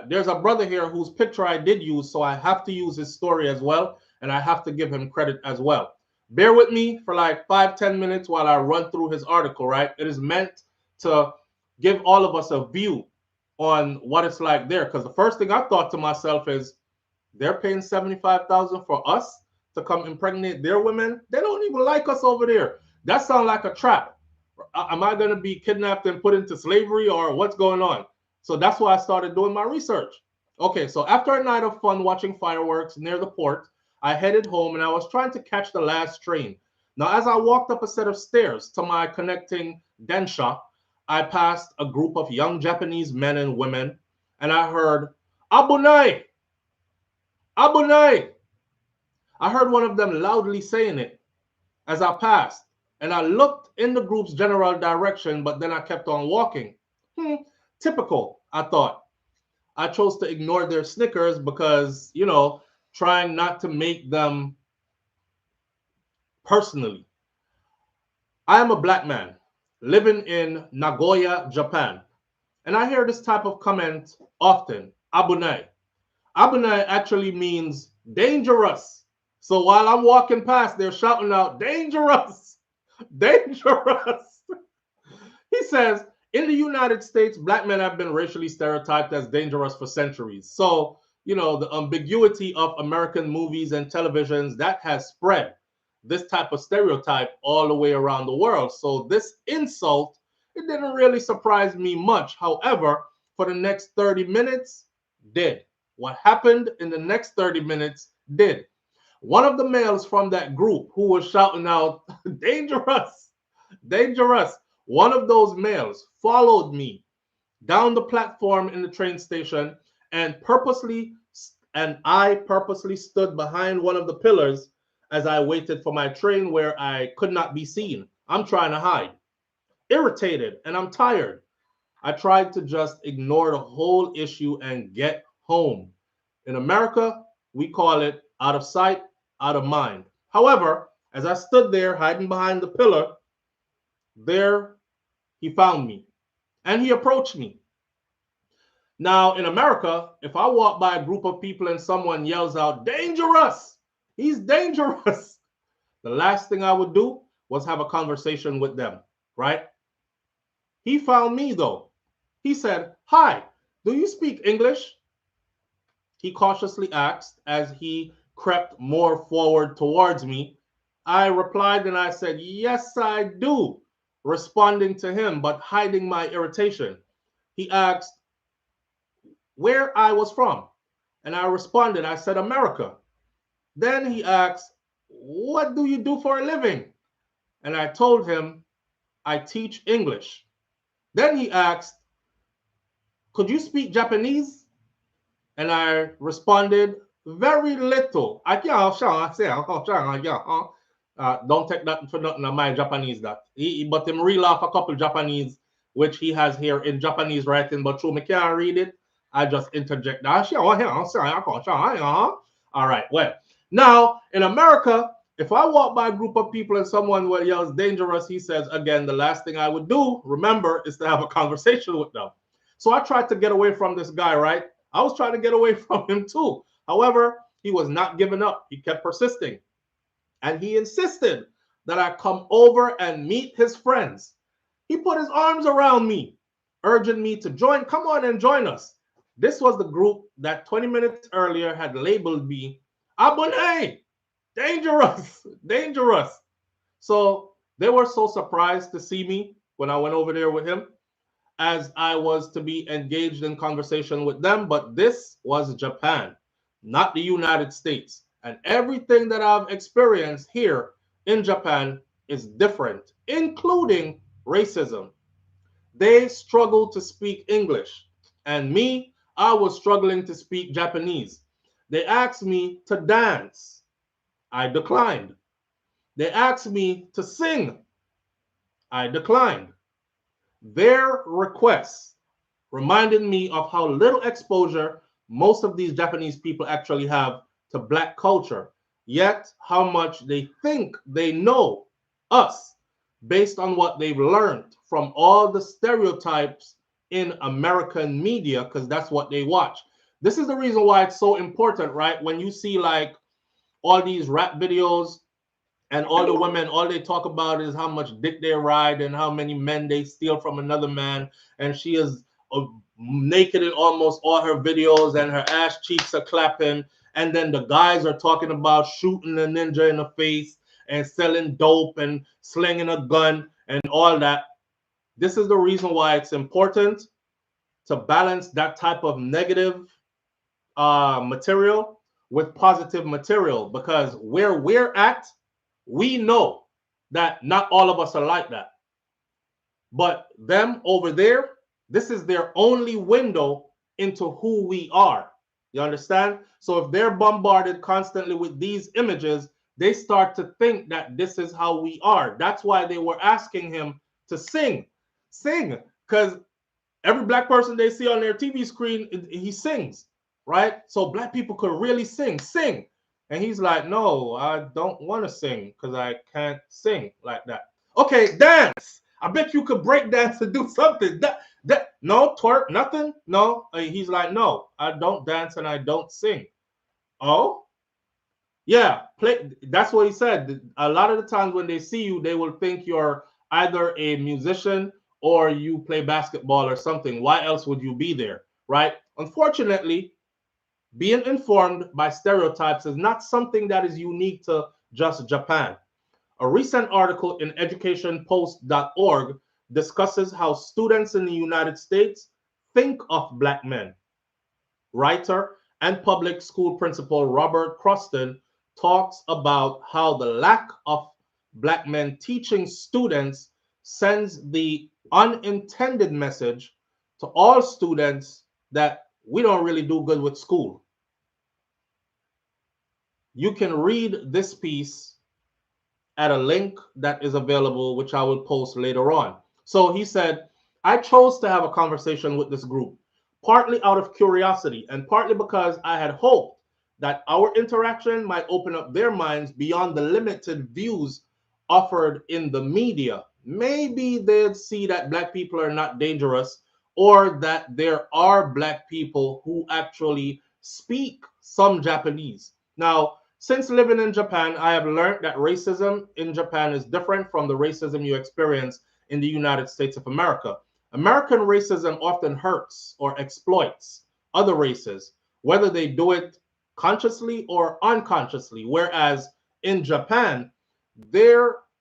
there's a brother here whose picture I did use, so I have to use his story as well, and I have to give him credit as well. Bear with me for like 5-10 minutes while I run through his article, right? It is meant to give all of us a view on what it's like there, because the first thing I thought to myself is, they're paying 75,000 for us to come impregnate their women. They don't even like us over there. That sounds like a trap. Am I going to be kidnapped and put into slavery, or what's going on? So that's why I started doing my research. Okay, so after a night of fun watching fireworks near the port, I headed home and I was trying to catch the last train. Now, as I walked up a set of stairs to my connecting densha, I passed a group of young Japanese men and women, and I heard, "Abunai! Abunai!" I heard one of them loudly saying it as I passed, and I looked in the group's general direction, but then I kept on walking. Typical, I thought. I chose to ignore their snickers because, trying not to make them personally. I am a black man living in Nagoya, Japan, and I hear this type of comment often, "Abunai." Abunai actually means dangerous. So while I'm walking past, they're shouting out, "Dangerous, dangerous." He says, in the United States, black men have been racially stereotyped as dangerous for centuries. So, the ambiguity of American movies and televisions, that has spread this type of stereotype all the way around the world. So this insult, it didn't really surprise me much. However, for the next 30 minutes, did. What happened in the next 30 minutes did. One of the males from that group who was shouting out, dangerous, dangerous. One of those males followed me down the platform in the train station and I purposely stood behind one of the pillars as I waited for my train where I could not be seen. I'm trying to hide, irritated, and I'm tired. I tried to just ignore the whole issue and get home. In America, we call it out of sight, out of mind. However, as I stood there hiding behind the pillar, there he found me and he approached me. Now, in America, if I walk by a group of people and someone yells out, dangerous, he's dangerous, the last thing I would do was have a conversation with them, right? He found me though. He said, hi, do you speak English? He cautiously asked as he crept more forward towards me. I replied and I said, yes, I do, responding to him, but hiding my irritation. He asked where I was from, and I responded, I said, America. Then he asked, what do you do for a living? And I told him, I teach English. Then he asked, could you speak Japanese? And I responded, very little. Don't take that for nothing of my Japanese that. But him reel off a couple Japanese, which he has here in Japanese writing, but through me can't read it. I just interject. All right, well. Now, in America, if I walk by a group of people and someone yells dangerous, he says, again, the last thing I would do, remember, is to have a conversation with them. So I tried to get away from this guy, right? I was trying to get away from him too. However, he was not giving up. He kept persisting. And he insisted that I come over and meet his friends. He put his arms around me, urging me to join. Come on and join us. This was the group that 20 minutes earlier had labeled me Abone, dangerous, dangerous. So they were so surprised to see me when I went over there with him, as I was to be engaged in conversation with them. But this was Japan, not the United States. And everything that I've experienced here in Japan is different, including racism. They struggle to speak English. And me, I was struggling to speak Japanese. They asked me to dance. I declined. They asked me to sing. I declined. Their requests reminded me of how little exposure most of these Japanese people actually have to Black culture, yet how much they think they know us based on what they've learned from all the stereotypes in American media, because that's what they watch. This is the reason why it's so important, right? When you see like all these rap videos and all the women, all they talk about is how much dick they ride and how many men they steal from another man. And she is naked in almost all her videos and her ass cheeks are clapping. And then the guys are talking about shooting a ninja in the face and selling dope and slinging a gun and all that. This is the reason why it's important to balance that type of negative material with positive material, because where we're at, we know that not all of us are like that. But them over there, this is their only window into who we are. You understand? So if they're bombarded constantly with these images, they start to think that this is how we are. That's why they were asking him to sing, because every Black person they see on their TV screen, he sings, right? So Black people could really sing. And he's like, no, I don't want to sing because I can't sing like that. Okay, dance. I bet you could break dance and do something. No, twerk, nothing. No. He's like, no, I don't dance and I don't sing. Oh, yeah, play. That's what he said. A lot of the times when they see you, they will think you're either a musician or you play basketball or something. Why else would you be there, right? Unfortunately, being informed by stereotypes is not something that is unique to just Japan. A recent article in educationpost.org discusses how students in the United States think of Black men. Writer and public school principal Robert Croston talks about how the lack of black men teaching students sends the unintended message to all students that we don't really do good with school. You can read this piece at a link that is available, which I will post later on. So he said, I chose to have a conversation with this group, partly out of curiosity and partly because I had hoped that our interaction might open up their minds beyond the limited views offered in the media. Maybe they'd see that black people are not dangerous, or that there are black people who actually speak some Japanese. Now, since living in Japan, I have learned that racism in Japan is different from the racism you experience in the United States of America. American racism often hurts or exploits other races, whether they do it consciously or unconsciously. Whereas in Japan,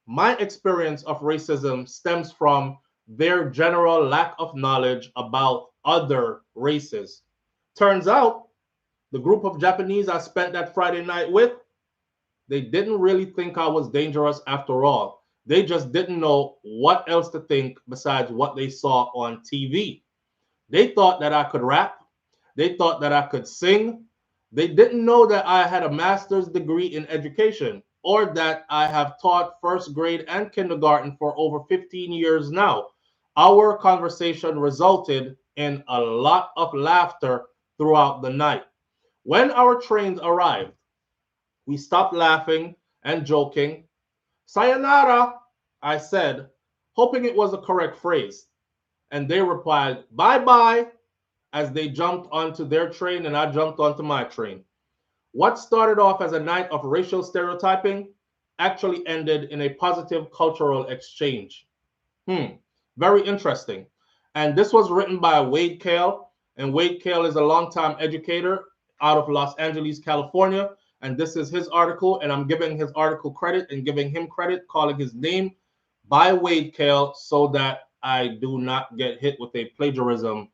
my experience of racism stems from their general lack of knowledge about other races. Turns out, the group of Japanese I spent that Friday night with, they didn't really think I was dangerous after all. They just didn't know what else to think besides what they saw on TV. They thought that I could rap. They thought that I could sing. They didn't know that I had a master's degree in education or that I have taught first grade and kindergarten for over 15 years now. Our conversation resulted in a lot of laughter throughout the night. When our trains arrived, we stopped laughing and joking. Sayonara, I said, hoping it was the correct phrase. And they replied, bye bye, as they jumped onto their train and I jumped onto my train. What started off as a night of racial stereotyping actually ended in a positive cultural exchange. Very interesting. And this was written by Wade Kale. And Wade Kale is a longtime educator out of Los Angeles, California. And this is his article. And I'm giving his article credit and giving him credit, calling his name by Wade Kale so that I do not get hit with a plagiarism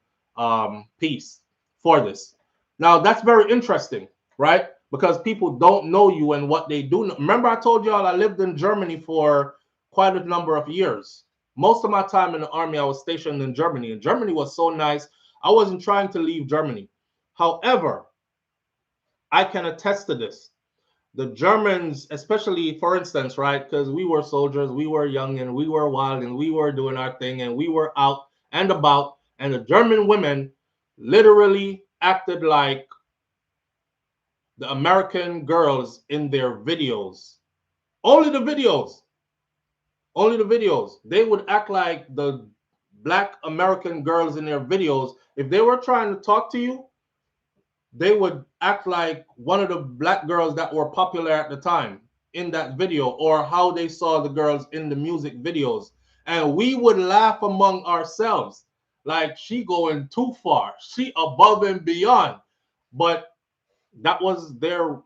piece for this. Now, that's very interesting, right? Because people don't know you and what they do know. Remember, I told y'all I lived in Germany for quite a number of years. Most of my time in the army, I was stationed in Germany, and Germany was so nice. I wasn't trying to leave Germany. However, I can attest to this. The Germans, especially, for instance, right, because we were soldiers, we were young, and we were wild, and we were doing our thing, and we were out and about, and the German women literally acted like the American girls in their videos. Only the videos. Only the videos. They would act like the black American girls in their videos. If they were trying to talk to you, they would act like one of the black girls that were popular at the time in that video, or how they saw the girls in the music videos. And we would laugh among ourselves like she going too far, she above and beyond. But that was their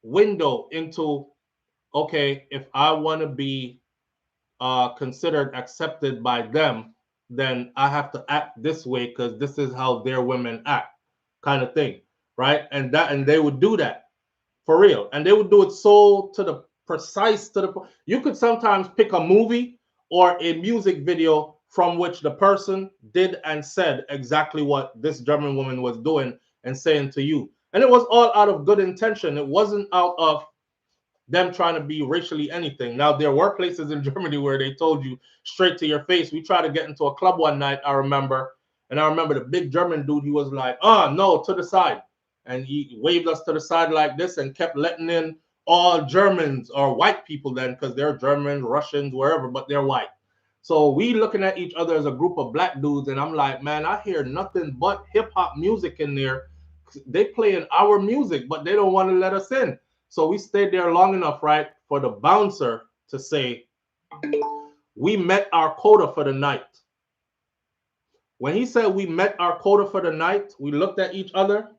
window into, okay, if I want to be considered accepted by them, then I have to act this way because this is how their women act, kind of thing, right? And they would do that for real, and they would do it so to the precise, you could sometimes pick a movie or a music video from which the person did and said exactly what this German woman was doing and saying to you, and it was all out of good intention. It wasn't out of them trying to be racially anything. Now, there were places in Germany where they told you straight to your face. We tried to get into a club one night, I remember, and I remember the big German dude, he was like, oh, no, to the side. And he waved us to the side like this and kept letting in all Germans, or white people then, because they're Germans, Russians, wherever, but they're white. So we looking at each other as a group of black dudes, and I'm like, man, I hear nothing but hip-hop music in there. They playing our music, but they don't want to let us in. So we stayed there long enough, right, for the bouncer to say, we met our quota for the night. When he said we met our quota for the night, we looked at each other.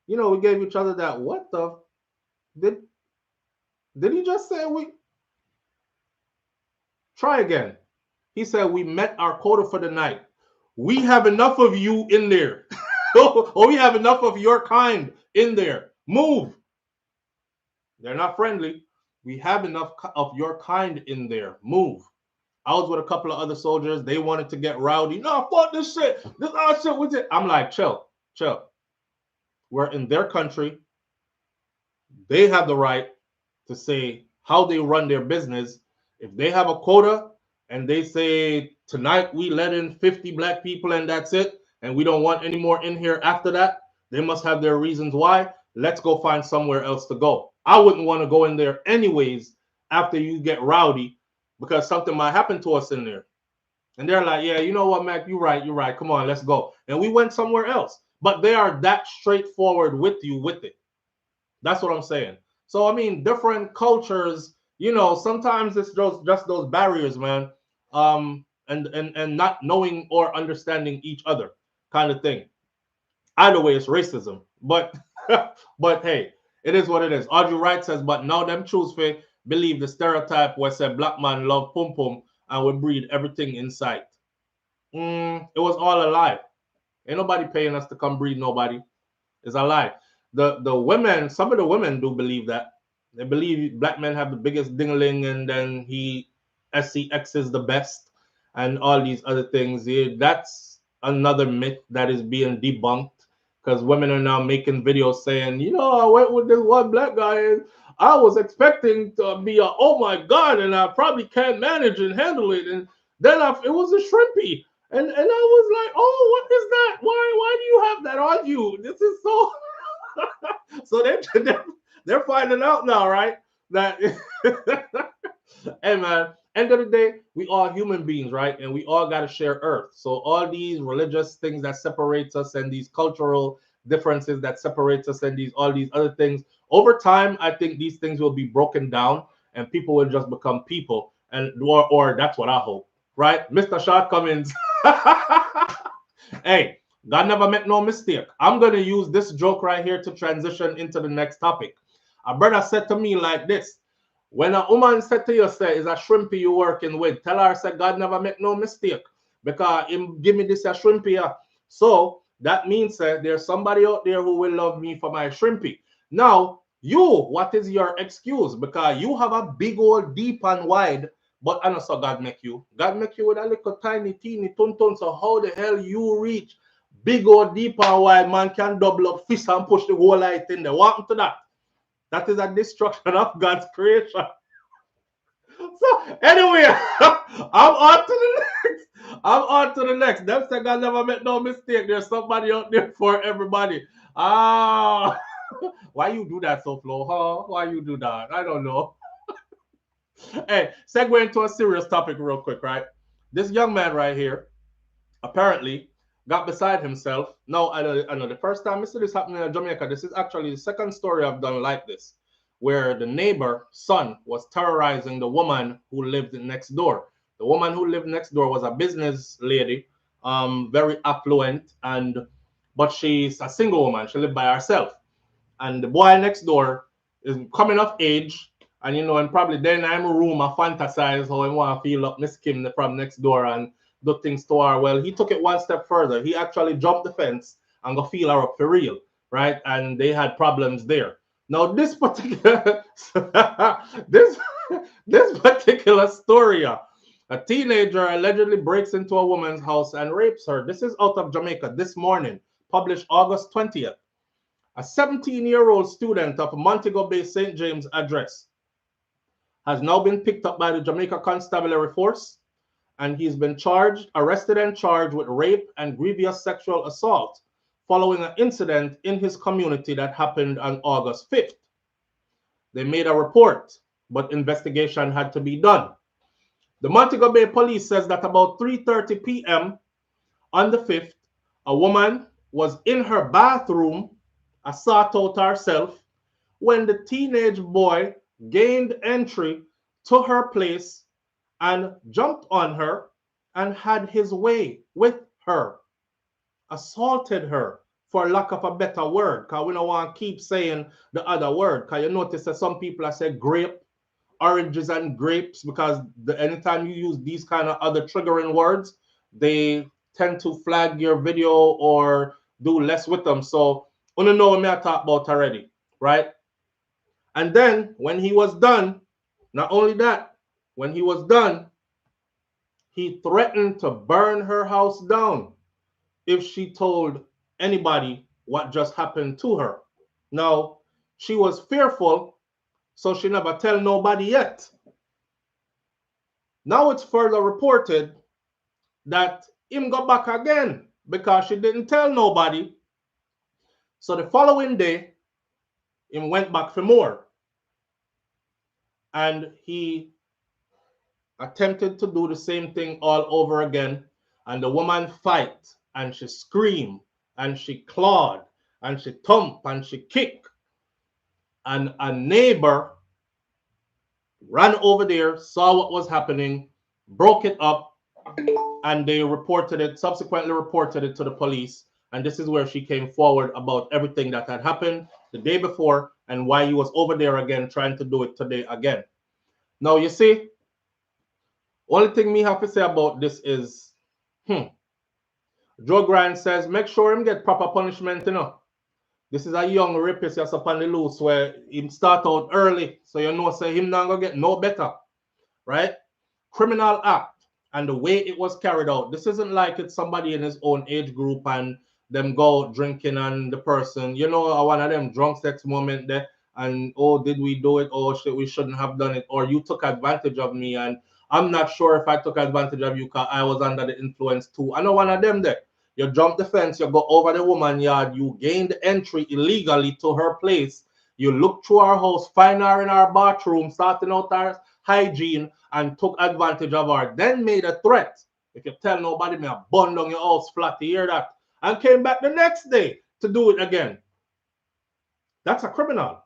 You know, we gave each other that, what the, did he just say we? Try again. He said we met our quota for the night. We have enough of you in there. Or we have enough of your kind in there. Move. They're not friendly. We have enough of your kind in there. Move. I was with a couple of other soldiers. They wanted to get rowdy. No, fuck this shit. This our shit with it. I'm like, chill, chill. We're in their country. They have the right to say how they run their business. If they have a quota and they say tonight we let in 50 black people and that's it, and we don't want any more in here after that, they must have their reasons why. Let's go find somewhere else to go. I wouldn't want to go in there anyways after you get rowdy because something might happen to us in there. And they're like, yeah, you know what, Mac, you're right, you're right. Come on, let's go. And we went somewhere else. But they are that straightforward with you with it. That's what I'm saying. So, I mean, different cultures, you know, sometimes it's just those barriers, man. And not knowing or understanding each other kind of thing. Either way, it's racism. But but hey, it is what it is. Audrey Wright says, but now them choose to believe the stereotype where say black man love pum pum and will breed everything in sight. It was all a lie. Ain't nobody paying us to come breed nobody. It's a lie. The women, some of the women do believe that. They believe black men have the biggest dingling and then SCX is the best and all these other things. Yeah, that's another myth that is being debunked because women are now making videos saying, you know, I went with this one black guy and I was expecting to be a, oh my God, and I probably can't manage and handle it. And then it was a shrimpy. And I was like, oh, what is that? Why do you have that on you? This is so so they're finding out now, right? That hey man, end of the day, we all human beings, right? And we all gotta share earth. So all these religious things that separates us and these cultural differences that separates us and these all these other things, over time, I think these things will be broken down and people will just become people. And or that's what I hope, right? Mr. Short Cummings. Hey, God never make no mistake. I'm going to use this joke right here to transition into the next topic. A brother said to me like this. When a woman said to you, say, is a shrimpy you working with, tell her, say, God never make no mistake. Because him give me this a shrimpy here. So that means there's somebody out there who will love me for my shrimpy. Now, you, what is your excuse? Because you have a big old deep and wide, but I know so God make you. God make you with a little tiny, teeny, tuntun. So how the hell you reach big old deep and wide, man can double up fist and push the whole light in there? What happened to that? That is a destruction of God's creation. So anyway, I'm on to the next. I'm on to the next. Them say God never make no mistake. There's somebody out there for everybody. Ah, why you do that, SouFLo? Huh? Why you do that? I don't know. Hey, segue into a serious topic real quick, right? This young man right here apparently got beside himself. No, I know the first time I see this happening in Jamaica, this is actually the second story I've done like this, where the neighbor son was terrorizing the woman who lived next door. The woman who lived next door was a business lady, very affluent, but she's a single woman. She lived by herself. And the boy next door is coming of age, and and probably then I'm a room, I fantasize how I want to feel up Miss Kim from next door and do things to her. Well, he took it one step further. He actually jumped the fence and go feel her up for real, right? And they had problems there. Now, this particular this this particular story, a teenager allegedly breaks into a woman's house and rapes her. This is out of Jamaica this morning, published August 20th. A 17-year-old student of Montego Bay St. James address has now been picked up by the Jamaica Constabulary Force, and he's been arrested and charged with rape and grievous sexual assault following an incident in his community that happened on August 5th. They made a report, but investigation had to be done. The Montego Bay police says that about 3:30 p.m. on the 5th, a woman was in her bathroom, sought out herself, when the teenage boy gained entry to her place and jumped on her and had his way with her, assaulted her, for lack of a better word, because we don't want to keep saying the other word, because you notice that some people are saying grape, oranges and grapes, because anytime you use these kind of other triggering words, they tend to flag your video or do less with them. So, you know what I talk about already, right? And then when he was done, not only that, when he was done, he threatened to burn her house down if she told anybody what just happened to her. Now, she was fearful, so she never tell nobody yet. Now it's further reported that him go back again because she didn't tell nobody. So the following day, him went back for more. And he attempted to do the same thing all over again. And the woman fight, and she scream, and she clawed, and she thump, and she kick. And a neighbor ran over there, saw what was happening, broke it up, and they subsequently reported it to the police. And this is where she came forward about everything that had happened the day before and why he was over there again trying to do it today again. Now, you see, only thing me have to say about this is, Joe Grant says, make sure him get proper punishment, you know. This is a young rapist just upon the loose where him start out early, so you know, say him not gonna get no better, right? Criminal act and the way it was carried out. This isn't like it's somebody in his own age group and them go drinking and the person, you know, one of them drunk sex moment there and, oh, did we do it? Oh, we shouldn't have done it. Or you took advantage of me and I'm not sure if I took advantage of you because I was under the influence too. I know one of them there. You jump the fence, you go over the woman's yard, you gained entry illegally to her place. You look through her house, find her in her bathroom, starting out her hygiene, and took advantage of her. Then made a threat. If you tell nobody, me I burn down your house flat, to hear that. And came back the next day to do it again. That's a criminal.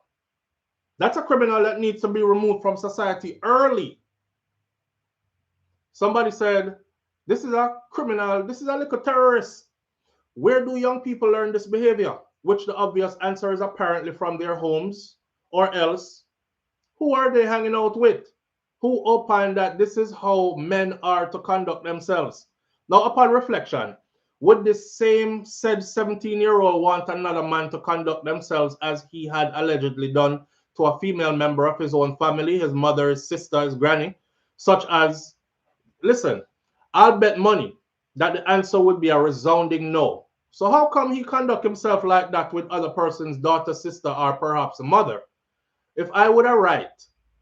That's a criminal that needs to be removed from society early. Somebody said, this is a criminal, this is a little terrorist. Where do young people learn this behavior? Which the obvious answer is apparently from their homes, or else, who are they hanging out with? Who opined that this is how men are to conduct themselves? Now, upon reflection, would this same said 17-year-old want another man to conduct themselves as he had allegedly done to a female member of his own family, his mother, his sister, his granny, such as, listen, I'll bet money that the answer would be a resounding no. So how come he conduct himself like that with other person's daughter, sister, or perhaps a mother? If I would have right,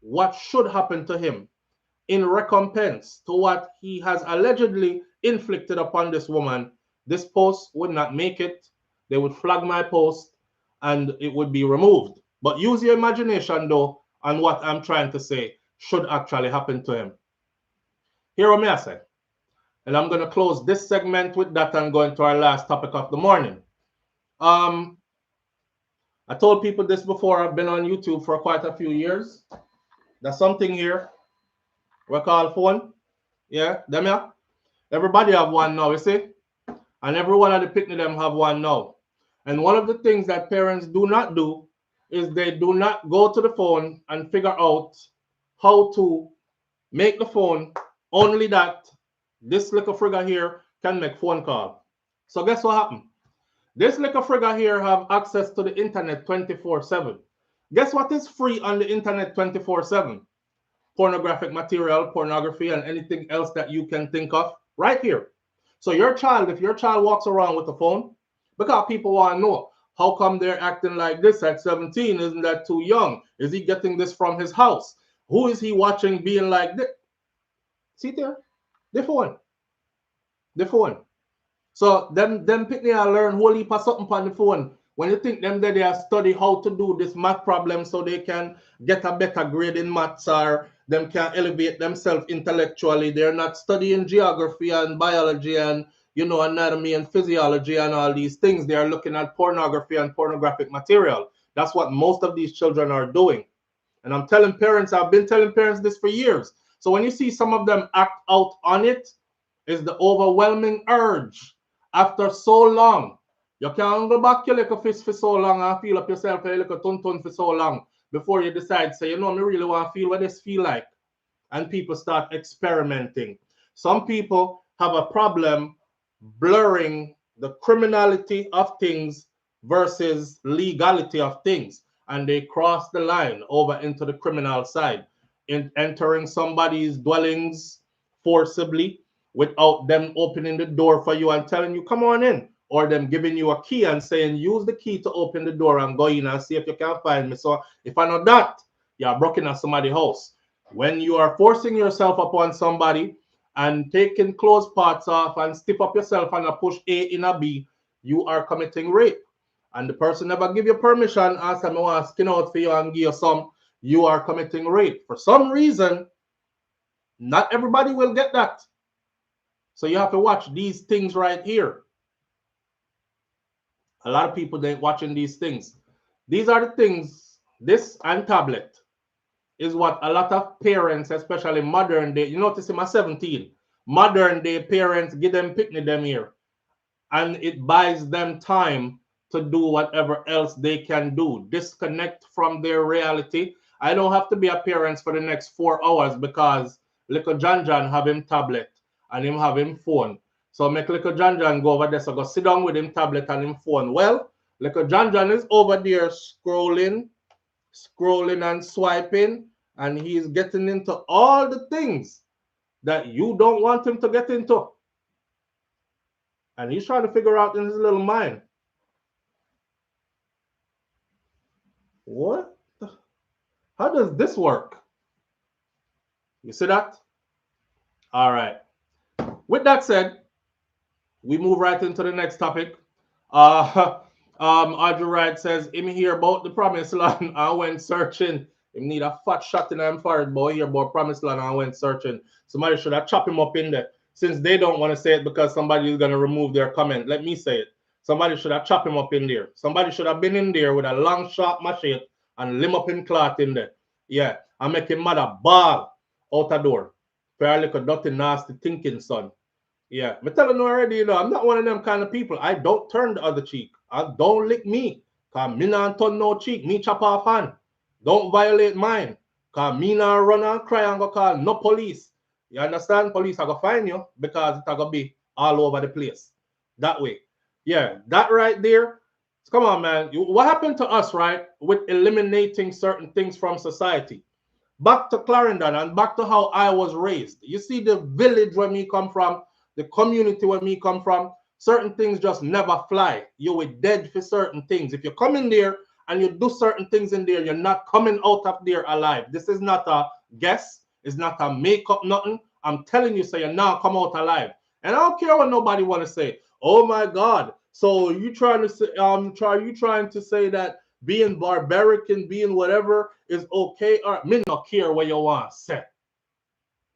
what should happen to him in recompense to what he has allegedly inflicted upon this woman, this post would not make it. They would flag my post and it would be removed. But use your imagination though on what I'm trying to say should actually happen to him. Here what I say. And I'm going to close this segment with that and go into our last topic of the morning. I told people this before. I've been on YouTube for quite a few years. There's something here we call phone. Yeah, them yeah. Everybody have one now, you see? And every one of the picnic them have one now. And one of the things that parents do not do is they do not go to the phone and figure out how to make the phone only that this little frigga here can make phone call. So guess what happened? This little frigga here have access to the internet 24/7. Guess what is free on the internet 24/7? Pornographic material, pornography, and anything else that you can think of right here. So your child, if your child walks around with a phone, because people want to know, how come they're acting like this at 17? Isn't that too young? Is he getting this from his house? Who is he watching being like this? See there? The phone. The phone. So them pick and learn whole heap of something on the phone. When you think them that they are study how to do this math problem so they can get a better grade in maths or them can elevate themselves intellectually. They're not studying geography and biology and anatomy and physiology and all these things. They are looking at pornography and pornographic material. That's what most of these children are doing. And I'm telling parents, I've been telling parents this for years. So when you see some of them act out on it, is the overwhelming urge after so long. You can't go back your little fist for so long and feel up yourself a little tuntun for so long before you decide, say, me really want to feel what this feel like. And people start experimenting. Some people have a problem blurring the criminality of things versus legality of things. and they cross the line over into the criminal side, in entering somebody's dwellings forcibly without them opening the door for you and telling you, come on in, or them giving you a key and saying, use the key to open the door and go in and see if you can find me. So if I know that, you're broken at somebody's house. When you are forcing yourself upon somebody and taking clothes parts off and stiff up yourself and push A in a B, you are committing rape. And the person never give you permission, ask them, I want to skin out for you and give you some, you are committing rape. For some reason, not everybody will get that. So you have to watch these things right here. A lot of people ain't watching these things. These are the things, this and tablet, is what a lot of parents, especially modern day, you notice in my 17, modern day parents give them picnic them here. And it buys them time to do whatever else they can do. Disconnect from their reality. I don't have to be a parent for the next 4 hours because little John have him tablet and him have him phone. So make little John go over there, so go sit down with him tablet and him phone. Well, little John is over there scrolling and swiping, and he's getting into all the things that you don't want him to get into. And he's trying to figure out in his little mind, what? How does this work? You see that? All right. With that said, we move right into the next topic. Audrey Wright says, him hear about the promised land and went searching. Him need a fat shot in him forehead, boy, hear about promised land and went searching. Somebody should have chopped him up in there. Since they don't want to say it because somebody is going to remove their comment, let me say it. Somebody should have chopped him up in there. Somebody should have been in there with a long, sharp machete and limb up in cloth in there. Yeah, and make him mother ball out the door. For a little dirty, nasty thinking, son. Yeah, I'm telling you already, you know, I'm not one of them kind of people. I don't turn the other cheek. I don't lick me. Because me not turn no cheek. Me chop off hand. Don't violate mine. Because me not run and cry and go call no police. You understand? Police are going to find you because it's going to be all over the place. That way. Yeah, that right there. Come on, man. What happened to us, right, with eliminating certain things from society? Back to Clarendon and back to how I was raised. You see the village where me come from, the community where me come from, certain things just never fly. You were dead for certain things. If you come in there and you do certain things in there, you're not coming out of there alive. This is not a guess. It's not a make-up nothing. I'm telling you, so you're not come out alive. And I don't care what nobody want to say. Oh my God. So you trying to say, trying to say that being barbaric and being whatever is okay? Or me not care what you want to say.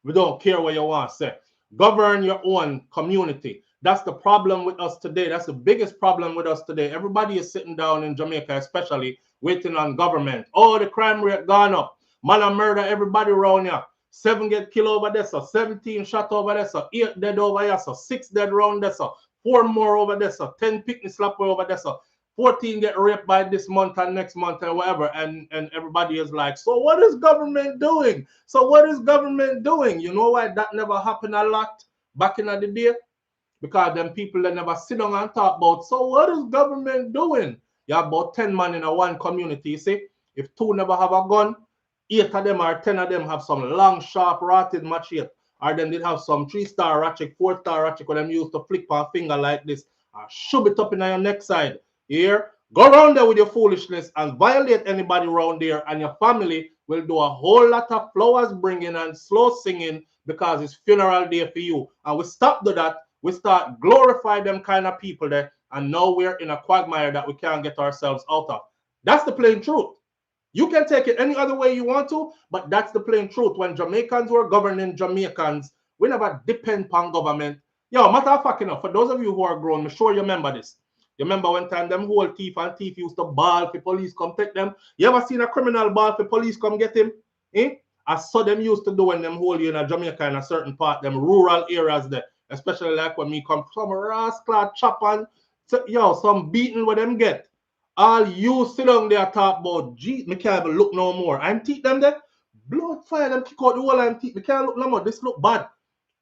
We don't care what you want to say. Govern your own community. That's the problem with us today. That's the biggest problem with us today. Everybody is sitting down in Jamaica, especially waiting on government. Oh, the crime rate gone up. Man, I murder everybody around here. 7 get killed over there, so 17 shot over there, so 8 dead over here, so 6 dead around there, so 4 more over there, so 10 picnic slap over there, so 14 get raped by this month and next month and whatever. And everybody is like, so what is government doing? So what is government doing? You know why that never happened a lot back in the day? Because them people that never sit down and talk about, so what is government doing? You have about 10 men in a one community, you see? If 2 never have a gun, 8 of them or 10 of them have some long, sharp, rotted machete. Or then they have some 3-star ratchet, 4-star ratchet where them used to flick on finger like this. Or shove it up in your neck side. Here, go around there with your foolishness and violate anybody around there, and your family will do a whole lot of flowers bringing and slow singing because it's funeral day for you. And we stop do that. We start glorify them kind of people there, and now we're in a quagmire that we can't get ourselves out of. That's the plain truth. You can take it any other way you want to, but that's the plain truth. When Jamaicans were governing Jamaicans, we never depend upon government. Yo, matter of fact, for those of you who are grown, I'm sure you remember this. You remember one time them whole thief and thief used to ball for police come take them? You ever seen a criminal ball for police come get him? I saw them used to do when them hold you in a Jamaica in a certain part, them rural areas there. Especially like when me come from rascal chop and some beating where them get. All you sit down there talk about, gee, me can't even look no more. I'm teeth them there. Blood fire them kick out the whole I'm teeth. Me can't look no more. This look bad.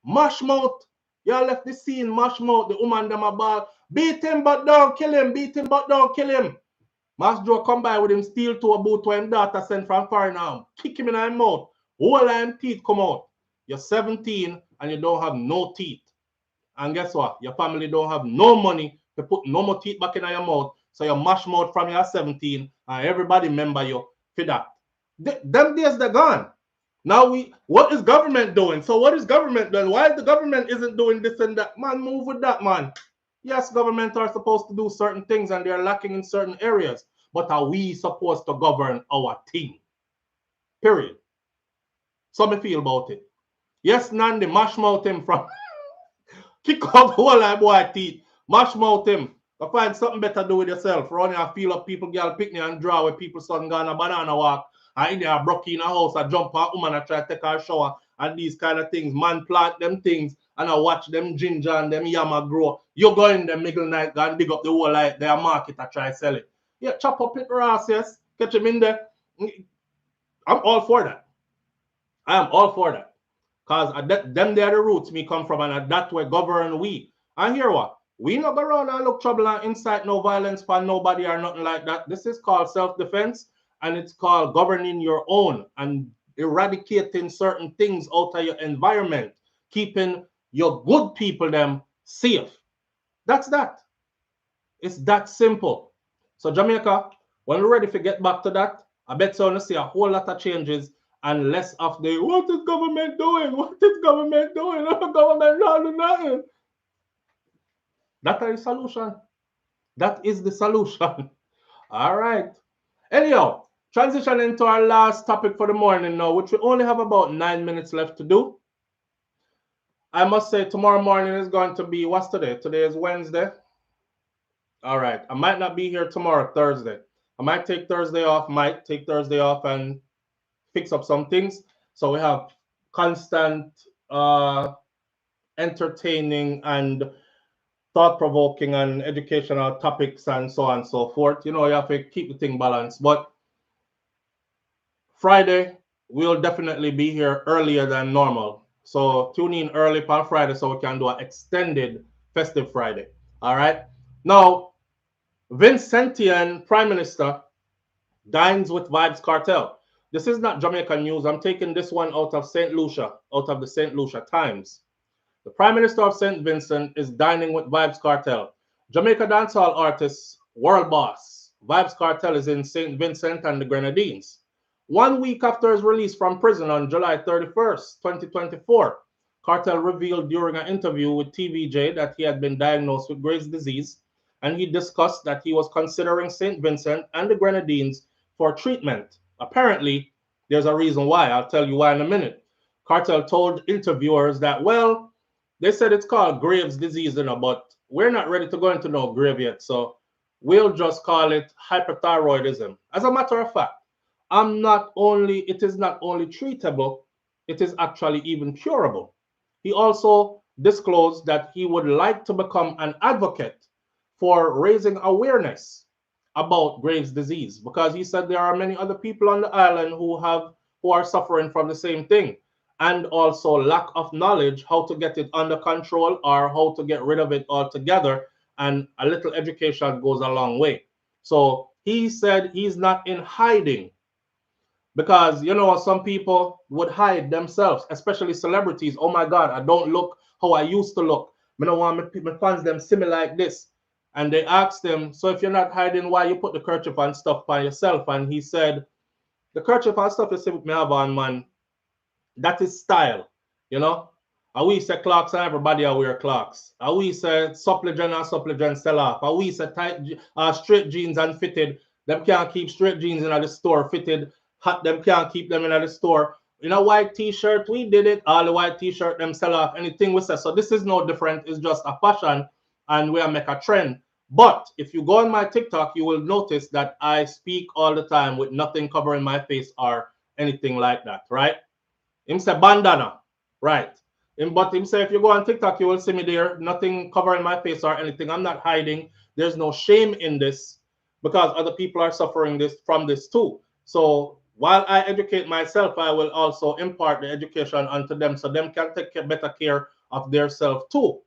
Mash mouth. Y'all left the scene, mash mouth. The woman them a ball. Beat him but don't kill him. Beat him but don't kill him. Master Joe come by with him steel to a boot to him daughter sent from foreign arm. Kick him in his mouth. Whole him teeth come out. You're 17 and you don't have no teeth. And guess what? Your family don't have no money to put no more teeth back in your mouth. So you mash mouth from your 17 and everybody remember you for that. Them days they're gone. Now what is government doing? So what is government doing? Why the government isn't doing this and that? Man, move with that, man. Yes, government are supposed to do certain things and they're lacking in certain areas. But are we supposed to govern our team? Period. So me feel about it. Yes, Nandi, mash mouth him from kick off the whole of boy teeth. Mash mouth him. Go find something better to do with yourself. Run and feel up people, girl picnic and draw where people son gone a banana walk. And in there broke in a house, I jump on woman and try to take her shower and these kind of things. Man plant them things and I watch them ginger and them yama grow. You go in the middle night, go and dig up the whole like their market and try to sell it. Yeah, chop up it Ross, yes. Catch him in there. I'm all for that. I am all for that. Because them they are the roots me come from and that way govern we. And hear what? We not go around and look trouble and incite no violence for nobody or nothing like that. This is called self-defense and it's called governing your own and eradicating certain things out of your environment, keeping your good people them safe. That's that. It's that simple. So Jamaica, when we're ready to get back to that, I bet you're going to see a whole lot of changes and less of the what is government doing? What is government doing? Government not doing nothing. That is the solution. That is the solution. All right. Anyhow, transition into our last topic for the morning now, which we only have about 9 minutes left to do. I must say tomorrow morning is going to be, what's today? Today is Wednesday. All right. I might not be here tomorrow, Thursday. I might take Thursday off, and fix up some things. So we have constant entertaining and thought-provoking and educational topics and so on and so forth. You know, you have to keep the thing balanced. But Friday, we'll definitely be here earlier than normal. So tune in early on Friday so we can do an extended festive Friday. All right. Now, Vincentian Prime Minister dines with Vybz Kartel. This is not Jamaican news. I'm taking this one out of St. Lucia, out of the St. Lucia Times. The Prime Minister of St. Vincent is dining with Vybz Kartel. Jamaica dancehall artist, world boss, Vybz Kartel is in St. Vincent and the Grenadines. 1 week after his release from prison on July 31st, 2024, Kartel revealed during an interview with TVJ that he had been diagnosed with Graves' disease, and he discussed that he was considering St. Vincent and the Grenadines for treatment. Apparently, there's a reason why. I'll tell you why in a minute. Kartel told interviewers that, well, they said it's called Graves' disease, but we're not ready to go into no grave yet, so we'll just call it hyperthyroidism. As a matter of fact, it is not only treatable, it is actually even curable. He also disclosed that he would like to become an advocate for raising awareness about Graves' disease, because he said there are many other people on the island who are suffering from the same thing, and also lack of knowledge how to get it under control or how to get rid of it altogether, and a little education goes a long way. So he said he's not in hiding, because you know some people would hide themselves, especially celebrities. Oh my God, I don't look how I used to look. I don't want my fans them see me like this. And they asked him, so if you're not hiding, why you put the kerchief and stuff by yourself? And he said, the kerchief and stuff you see me have on, man, that is style, you know. I we say clocks and everybody I wear clocks. I we say supplement and supplement sell off. I we say tight straight jeans and fitted. Them can't keep straight jeans in the store fitted. Hot them can't keep them in the store. In a white t-shirt, we did it. All the white t-shirt them sell off. Anything we say. So this is no different. It's just a fashion and we make a trend. But if you go on my TikTok, you will notice that I speak all the time with nothing covering my face or anything like that, right? Him say bandana, right? But him say if you go on TikTok, you will see me there, nothing covering my face or anything. I'm not hiding. There's no shame in this because other people are suffering from this too. So while I educate myself, I will also impart the education onto them so them can take better care of their self too.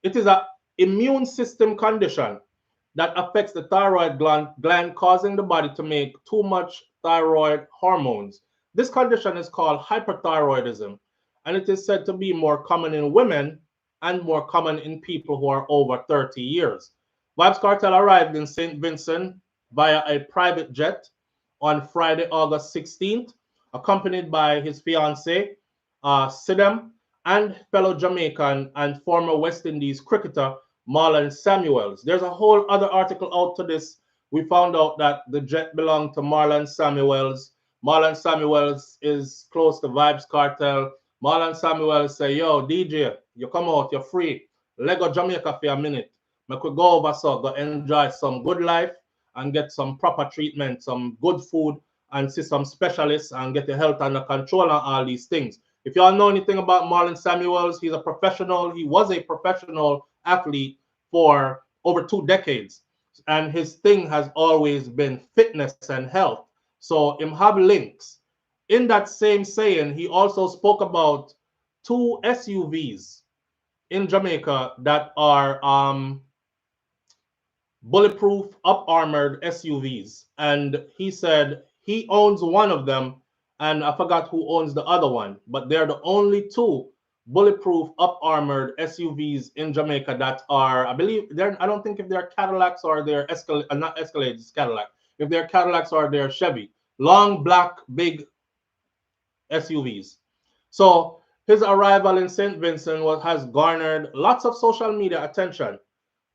It is an immune system condition. that affects the thyroid gland, causing the body to make too much thyroid hormones. This condition is called hyperthyroidism, and it is said to be more common in women and more common in people who are over 30 years. Vybz Kartel arrived in St. Vincent via a private jet on Friday, August 16th, accompanied by his fiancée, Sidem, and fellow Jamaican and former West Indies cricketer Marlon Samuels. There's a whole other article out to this. We found out that the jet belonged to Marlon Samuels. Marlon Samuels is close to Vybz Kartel. Marlon Samuels say, yo, DJ, you come out, you're free. Lego Jamaica for a minute. Make we go over so go enjoy some good life and get some proper treatment, some good food, and see some specialists and get your health under control and all these things. If y'all know anything about Marlon Samuels, he's a professional. He was a professional athlete for over 2 decades. And his thing has always been fitness and health. So him have links. In that same saying, he also spoke about 2 SUVs in Jamaica that are bulletproof, up armored SUVs. And he said he owns one of them, and I forgot who owns the other one, but they're the only two bulletproof, up armored SUVs in Jamaica that are, I believe, they're, I don't think if they're Cadillacs or they're not Escalades, it's Cadillac. If they're Cadillacs or they're Chevy. Long, black, big SUVs. So his arrival in St. Vincent has garnered lots of social media attention,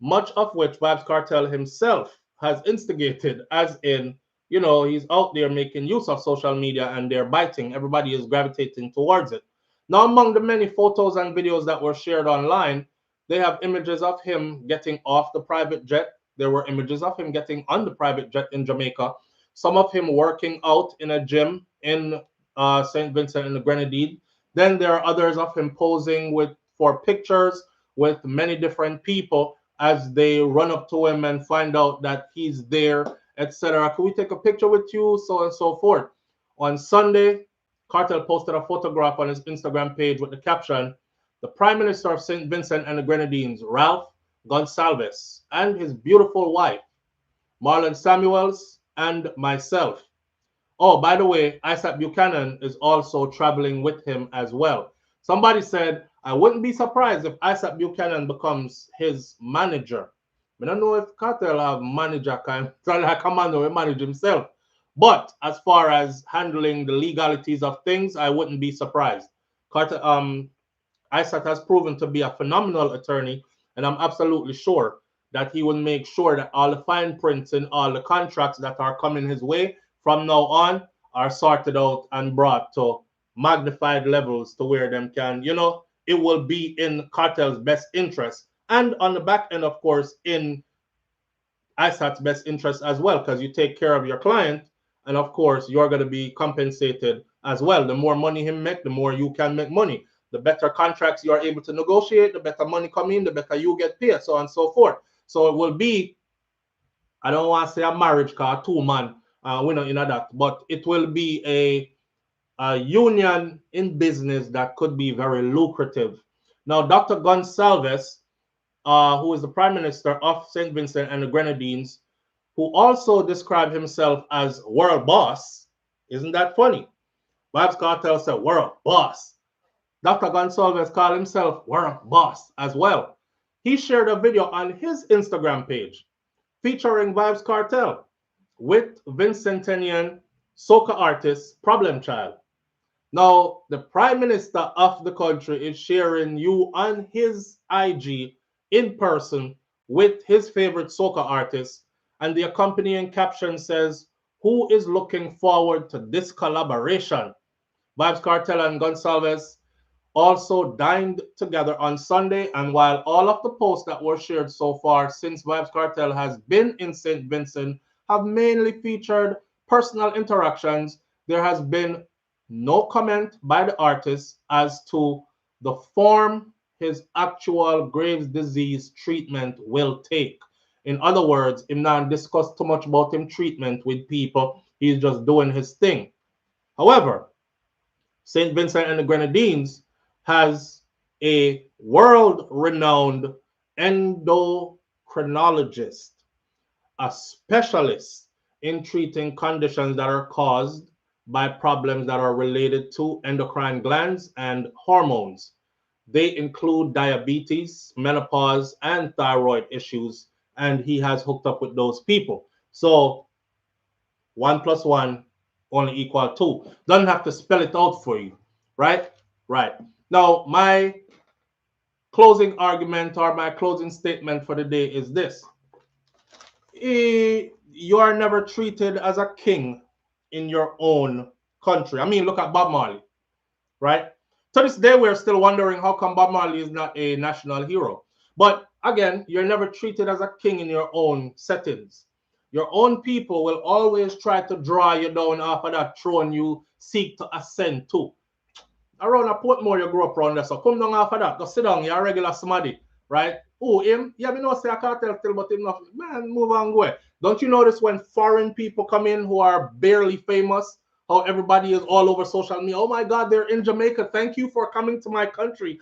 much of which Vybz Kartel himself has instigated, as in, you know, he's out there making use of social media and they're biting. Everybody is gravitating towards it. Now, among the many photos and videos that were shared online, they have images of him getting off the private jet. There were images of him getting on the private jet in Jamaica. Some of him working out in a gym in St. Vincent and the Grenadines. Then there are others of him posing for pictures with many different people as they run up to him and find out that he's there, etc. Can we take a picture with you? So and so forth. On Sunday, Kartel posted a photograph on his Instagram page with the caption, "The Prime Minister of St. Vincent and the Grenadines, Ralph Gonsalves, and his beautiful wife, Marlon Samuels, and myself." Oh, by the way, Isaac Buchanan is also traveling with him as well. Somebody said, I wouldn't be surprised if Isaac Buchanan becomes his manager. I don't know if Cartel have manager kind like Commander will manage himself. But as far as handling the legalities of things, I wouldn't be surprised. Isaac has proven to be a phenomenal attorney, and I'm absolutely sure that he will make sure that all the fine prints and all the contracts that are coming his way from now on are sorted out and brought to magnified levels to where them can, you know, it will be in Cartel's best interest. And on the back end, of course, in ISAT's best interest as well, because you take care of your client, and of course, you're going to be compensated as well. The more money him make, the more you can make money. The better contracts you are able to negotiate, the better money come in, the better you get paid, so on and so forth. So it will be, I don't want to say a marriage car, two-man, we're not in that, but it will be a union in business that could be very lucrative. Now, Dr. Gonsalves, who is the Prime Minister of St. Vincent and the Grenadines, who also described himself as world boss. Isn't that funny? Vybz Kartel said world boss. Dr. Gonsalves called himself world boss as well. He shared a video on his Instagram page featuring Vybz Kartel with Vincentinian soca artist Problem Child. Now, the Prime Minister of the country is sharing you on his IG in person with his favorite soca artist, and the accompanying caption says, "Who is looking forward to this collaboration?" Vybz Kartel and Gonsalves also dined together on Sunday, and while all of the posts that were shared so far since Vybz Kartel has been in St. Vincent have mainly featured personal interactions, there has been no comment by the artist as to the form his actual Graves' disease treatment will take. In other words, him not discuss too much about him treatment with people. He's just doing his thing. However, St. Vincent and the Grenadines has a world-renowned endocrinologist. a specialist in treating conditions that are caused by problems that are related to endocrine glands and hormones. They include diabetes, menopause, and thyroid issues, and he has hooked up with those people. So 1 plus 1 only equal 2. Doesn't have to spell it out for you, right? Right. Now, my closing argument or my closing statement for the day is this. You are never treated as a king in your own country. I mean, look at Bob Marley, right? To this day, we're still wondering how come Bob Marley is not a national hero. But again, you're never treated as a king in your own settings. Your own people will always try to draw you down off of that throne you seek to ascend to. Around a Portmore, you grew up around there, so come down after that. Go sit down, you're a regular somebody, right? Oh, him? Yeah, me know say I can't tell still, but him not. Man, move on, go. Don't you notice when foreign people come in who are barely famous, how everybody is all over social media? Oh my God, they're in Jamaica. Thank you for coming to my country.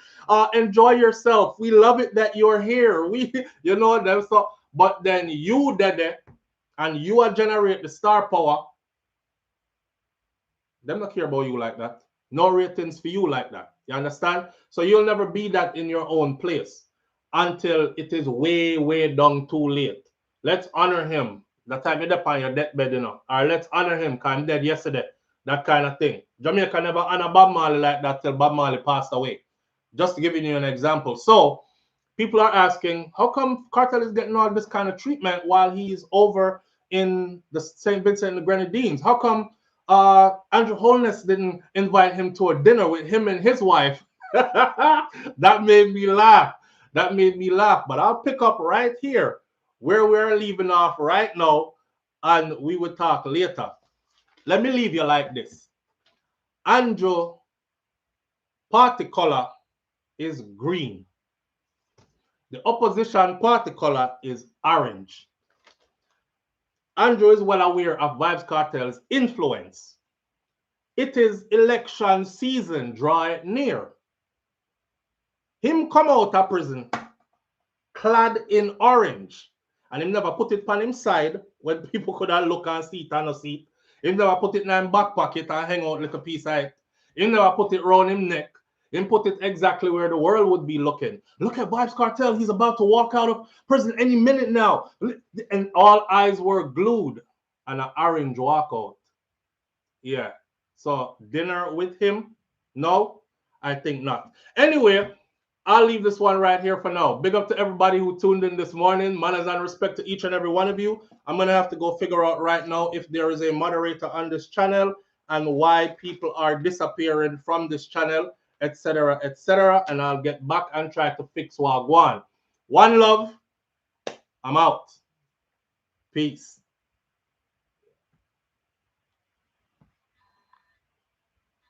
Enjoy yourself. We love it that you're here. We, you know, them so. But then you did it, and you are generate the star power. Them not care about you like that. No ratings for you like that. You understand? So you'll never be that in your own place until it is way, way down too late. Let's honor him. The time you're on your deathbed, you know. Or let's honor him because I'm dead yesterday. That kind of thing. Jamaica never honor Bob Marley like that till Bob Marley passed away. Just giving you an example. So people are asking, how come Kartel is getting all this kind of treatment while he's over in the St. Vincent and the Grenadines? How come Andrew Holness didn't invite him to a dinner with him and his wife? That made me laugh. That made me laugh. But I'll pick up right here where we're leaving off right now, and we will talk later. Let me leave you like this. Andrew party color is green. The opposition party color is orange. Andrew is well aware of Vybz Kartel's influence. It is election season, draw it near. Him come out of prison clad in orange, and him never put it on him side when people could have look and see it and no see it. Him never put it in him back pocket and hang out like a piece of it. Him never put it around him neck. Him put it exactly where the world would be looking. Look at Vybz Kartel. He's about to walk out of prison any minute now. And all eyes were glued on an orange walkout. Yeah. So dinner with him? No, I think not. Anyway, I'll leave this one right here for now. Big up to everybody who tuned in this morning. Manners and respect to each and every one of you. I'm going to have to go figure out right now if there is a moderator on this channel and why people are disappearing from this channel, etc., etc. And I'll get back and try to fix Wagwan. One love. I'm out. Peace.